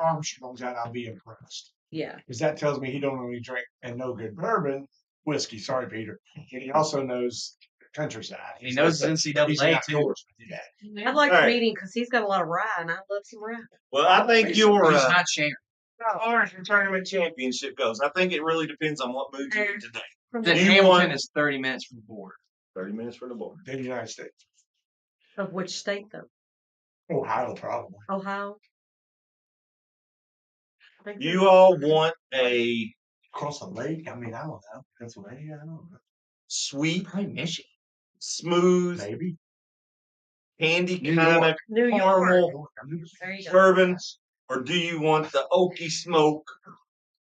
Armstrong's at, I'll be impressed. Yeah. Because that tells me he don't only drink and know good bourbon, whiskey. Sorry, Peter. And he also knows countryside. He knows He's NCAA an too. outdoorsman. Yeah. I'd like All to right. meet him because he's got a lot of rye, and I love some rye. Well, I think your He's not sharing. as far as your tournament championship goes, I think it really depends on what mood you're in today. Then Do you Hamilton want- is 30 minutes from the border. 30 minutes for the board. In the United States. Of which state though? Ohio, probably. Ohio. I think You all want a Across the lake? I mean, I don't know. Pennsylvania? I don't know. sweet, Probably Michigan. smooth, Maybe. candy New kind of York. New York. caramel There you go. bourbon, or do you want the oaky smoke,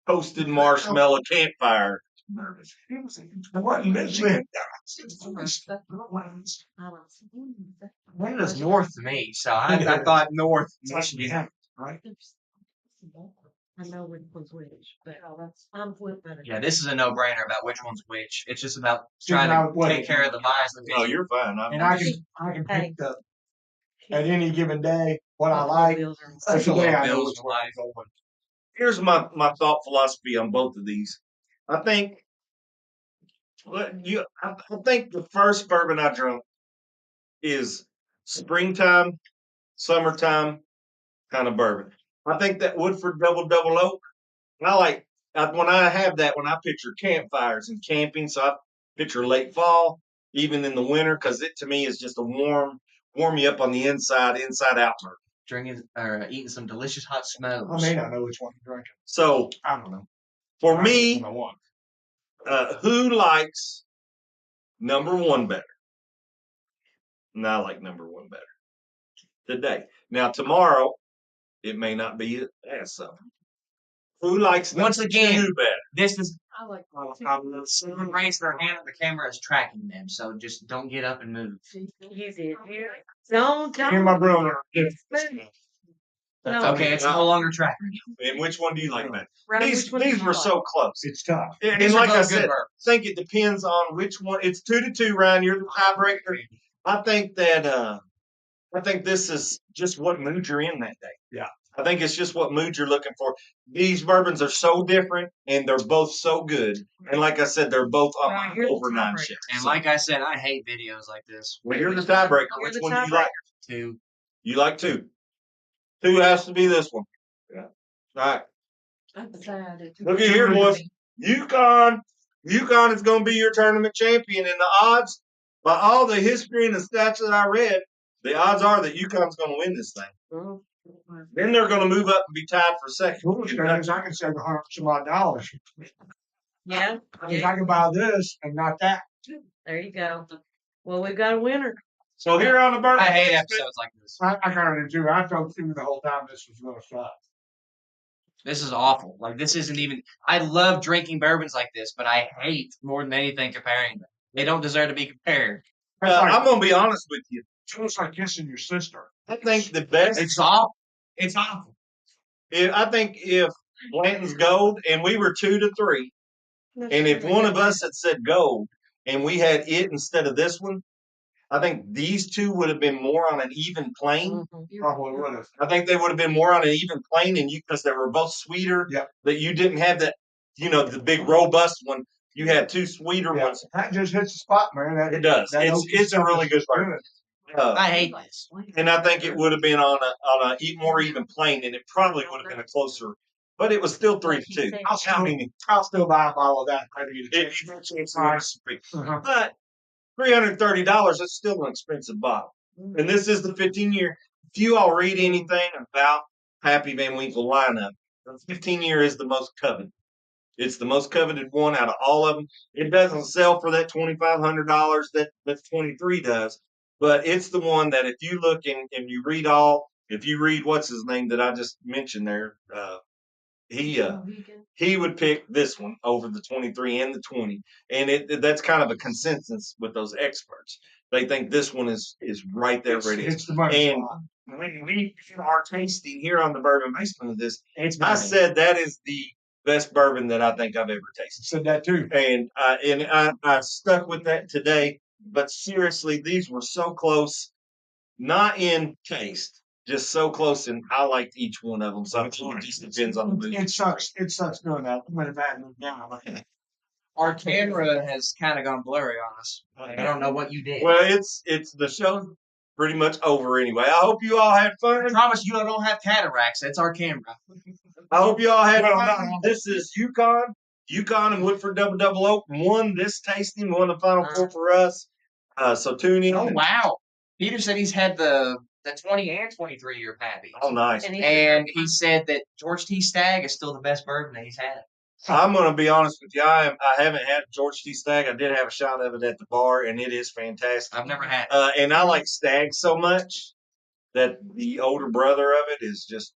toasted marshmallow campfire? What Michigan? That is north to me, so I thought north. Michigan, right? I know which one's which, but I'm with better. Yeah, this is a no-brainer about which one's which. It's just about Figure trying out to what- take care of the bias. No, you're fine. And I can pick the at any given day what I like. That's the way I know Bills which one I'm going. Here's my thought philosophy on both of these. I think I think the first bourbon I drunk is springtime, summertime kind of bourbon. I think that Woodford Double Oak. And when I have that, when I picture campfires and camping, so I picture late fall, even in the winter, because it to me is just a warm you up on the inside out bourbon. Drinking or eating some delicious hot smokes. I may not know which one you're drinking. So I don't know. for I me, don't know what. who likes number one better? And I like number one better today. Now tomorrow, it may not be as so. Who likes Once number again, two better? This is I like someone raised their hand. The camera is tracking them, so just don't get up and move. You did. Don't. Me and my brother. No. Okay, it's no longer tracking. And which one do you like better? Right, These which one do you were like? so close. It's tough. And These are like I both good said, bourbons. I think it depends on which one. It's 2-2, Ryan. You're the tiebreaker. I think that I think this is just what mood you're in that day. Yeah. I think it's just what mood you're looking for. These bourbons are so different, and they're both so good. And like I said, they're both on Right, my you're the over 9 tiebreaker. shift. And like I said, I hate videos like this. Well, you're the tiebreaker. You're Which the one do you like? Two. You like 2. 2 has to be this one. Yeah. All right. I'm sad. Look at here, boys. UConn is going to be your tournament champion, and the odds, by all the history and the stats that I read, the odds are that UConn's going to win this thing. Then they're going to move up and be tied for second. Foolish guys, I can save $100 Yeah. Because I can buy this and not that. There you go. Well, we've got a winner. So here on the Bourbon I hate Basement, episodes like this. I kind of do. I felt through the whole time this was going to stop. This is awful. Like this isn't even. I love drinking bourbons like this, but I hate more than anything comparing them. They don't deserve to be compared. I'm going to be honest with you. It's like kissing your sister. I think the best. It's awful. It's awful. I think if Blanton's Gold and we were 2-3, and if one of us had said Gold and we had it instead of this one, I think these two would have been more on an even plane. Probably would have. I think they would have been more on an even plane, and because they were both sweeter. Yep. That you didn't have that, the big robust one. You had 2 sweeter Yeah. ones. That just hits the spot, man. It does. It's a really good bourbon. I hate this. And I think it would have been on a more even plane, and it probably would have been a closer. But it was still 3-2. I'll still buy a bottle of that. Try to get a It's chance. nice. Uh-huh. But $330, that's still an expensive bottle. And this is the 15-year. If you all read anything about Pappy Van Winkle lineup, the 15-year is the most coveted. It's the most coveted one out of all of them. It doesn't sell for that $2,500 that 23 does, but it's the one that if you look and you read if you read what's his name that I just mentioned there, he would pick this one over the 23 and the 20. And that's kind of a consensus with those experts. They think this one is right there where it is. It's the money. And when we are tasting here on the Bourbon Basement of this, It's I mine. said that is the best bourbon that I think I've ever tasted. Said that too. And I stuck with that today. But seriously, these were so close, not in taste, just so close, and I liked each one of them. So it just depends on the mood. It sucks. It sucks doing that. I'm in a bad mood now. Our camera has kind of gone blurry on us. I don't know what you did. Well, it's the show's pretty much over anyway. I hope you all had I fun. promise you I don't have cataracts. That's our camera. I hope you all had Well, fun. no. This is Yukon and Woodford Double Oak won this tasting, won the final four for us. So tune in. Oh, wow. Peter said he's had the 20 and 23 year Pappy. Oh, nice. And And he said that George T. Stagg is still the best bourbon that he's had. I'm going to be honest with you. I haven't had George T. Stagg. I did have a shot of it at the bar, and it is fantastic. I've never had it. And I like Stagg so much that the older brother of it is just,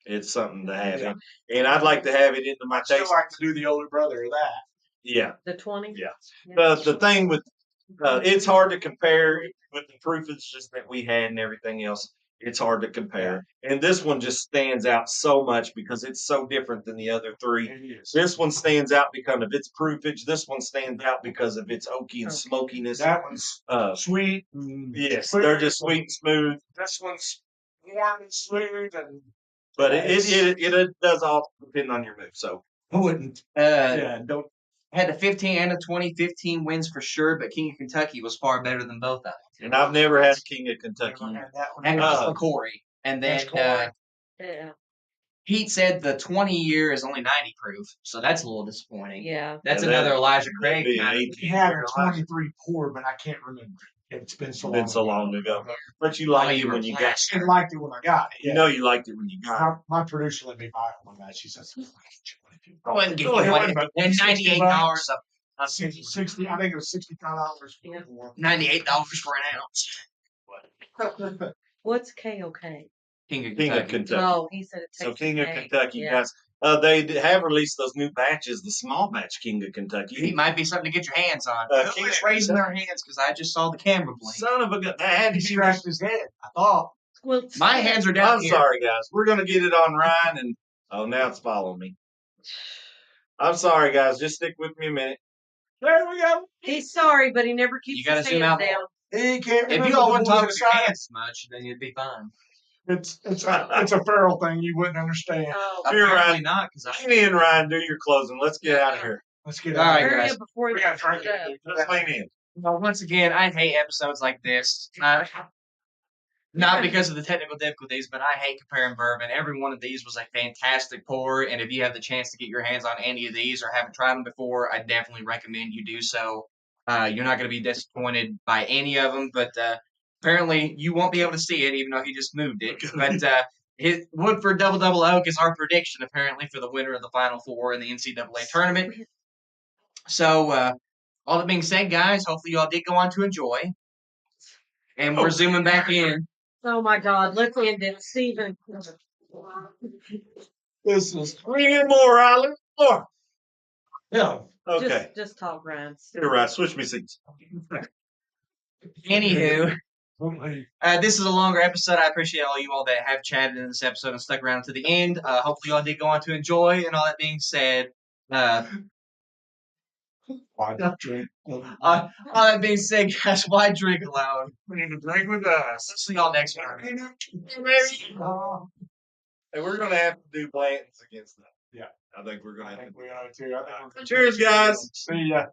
it's something to have. Yeah. And I'd like to have it into my I still taste. like to do the older brother of that. Yeah. the 20. Yeah. The thing with it's hard to compare with the proofage just that we had and everything else. It's hard to compare. And this one just stands out so much because it's so different than the other three. It is. This one stands out because of its proofage. This one stands out because of its oaky and smokiness. That one's sweet. And Yes, they're just sweet and smooth. This one's warm and smooth, and But it does all depend on your mood. So I wouldn't. Don't. Had the 15 and the 2015 wins for sure, but King of Kentucky was far better than both of them. and I've never had King of Kentucky. Never had that one. And for Corey. And then That's Corey. Yeah. Pete said the 20 year is only 90 proof, so that's a little disappointing. Yeah. That's Yeah, another that- Elijah that'd Craig be kind of 18. He had a 23 pour, but I can't remember. It's been so long. Been so long ago. But you liked it when you got I liked it when I got it. You know you liked it when you got it. My producer let me buy it one night. She says, Go ahead and get Go ahead, one. but And $98 a 60, I think it was $65 Yeah. for $98 for an ounce. What's KOK? King of King of Kentucky. Kentucky. Oh, he said it So takes King of a Kentucky, yeah. guys. They have released those new batches, the small batch King of It Kentucky. might be something to get your hands on. King Who's of raising their Kentucky. hands? Because I just saw the camera blink. Son of a gun. That had He to be scratched his head. I thought. Well, My hands are down I'm here. sorry, guys. We're going to get it on Ryan. And oh, now it's following me. I'm sorry, guys. Just stick with me a minute. There we go. He's sorry, but he never keeps You gotta his zoom hands out more. down. He can't If remember you all the wouldn't boys talk with your inside. hands much, then you'd be fine. It's a feral thing you wouldn't understand. Oh, Here, Apparently Ryan. not, because I. Lean in, Ryan. Do your closing. Let's get out of here. Let's get All out right, of here. hurry guys. up before We he got to messes drink it up. it. Let's lean in. Well, once again, I hate episodes like this. Not because of the technical difficulties, but I hate comparing bourbon. Every one of these was a fantastic pour, and if you have the chance to get your hands on any of these or haven't tried them before, I definitely recommend you do so. You're not going to be disappointed by any of them, but apparently you won't be able to see it, even though he just moved it. But his Woodford Double Oak is our prediction, apparently, for the winner of the Final Four in the NCAA tournament. So, all that being said, guys, hopefully you all did go on to enjoy. And we're zooming back in. Oh my God, let's end it. Steven. This is 3 more, Riley. More. Yeah. Okay. Just talk, Ryan. You're right. Switch me seats. Anywho, Totally. this is a longer episode. I appreciate all you all that have chatted in this episode and stuck around to the end. Hopefully you all did go on to enjoy. And all that being said, Why not drink? all that being said, guys, why drink alone? We need to drink with us. See y'all next time. Hey, we're going to have to do Blanton's against that. Yeah. I think we're going I to have to think we are too. I think we're Cheers, guys. See ya.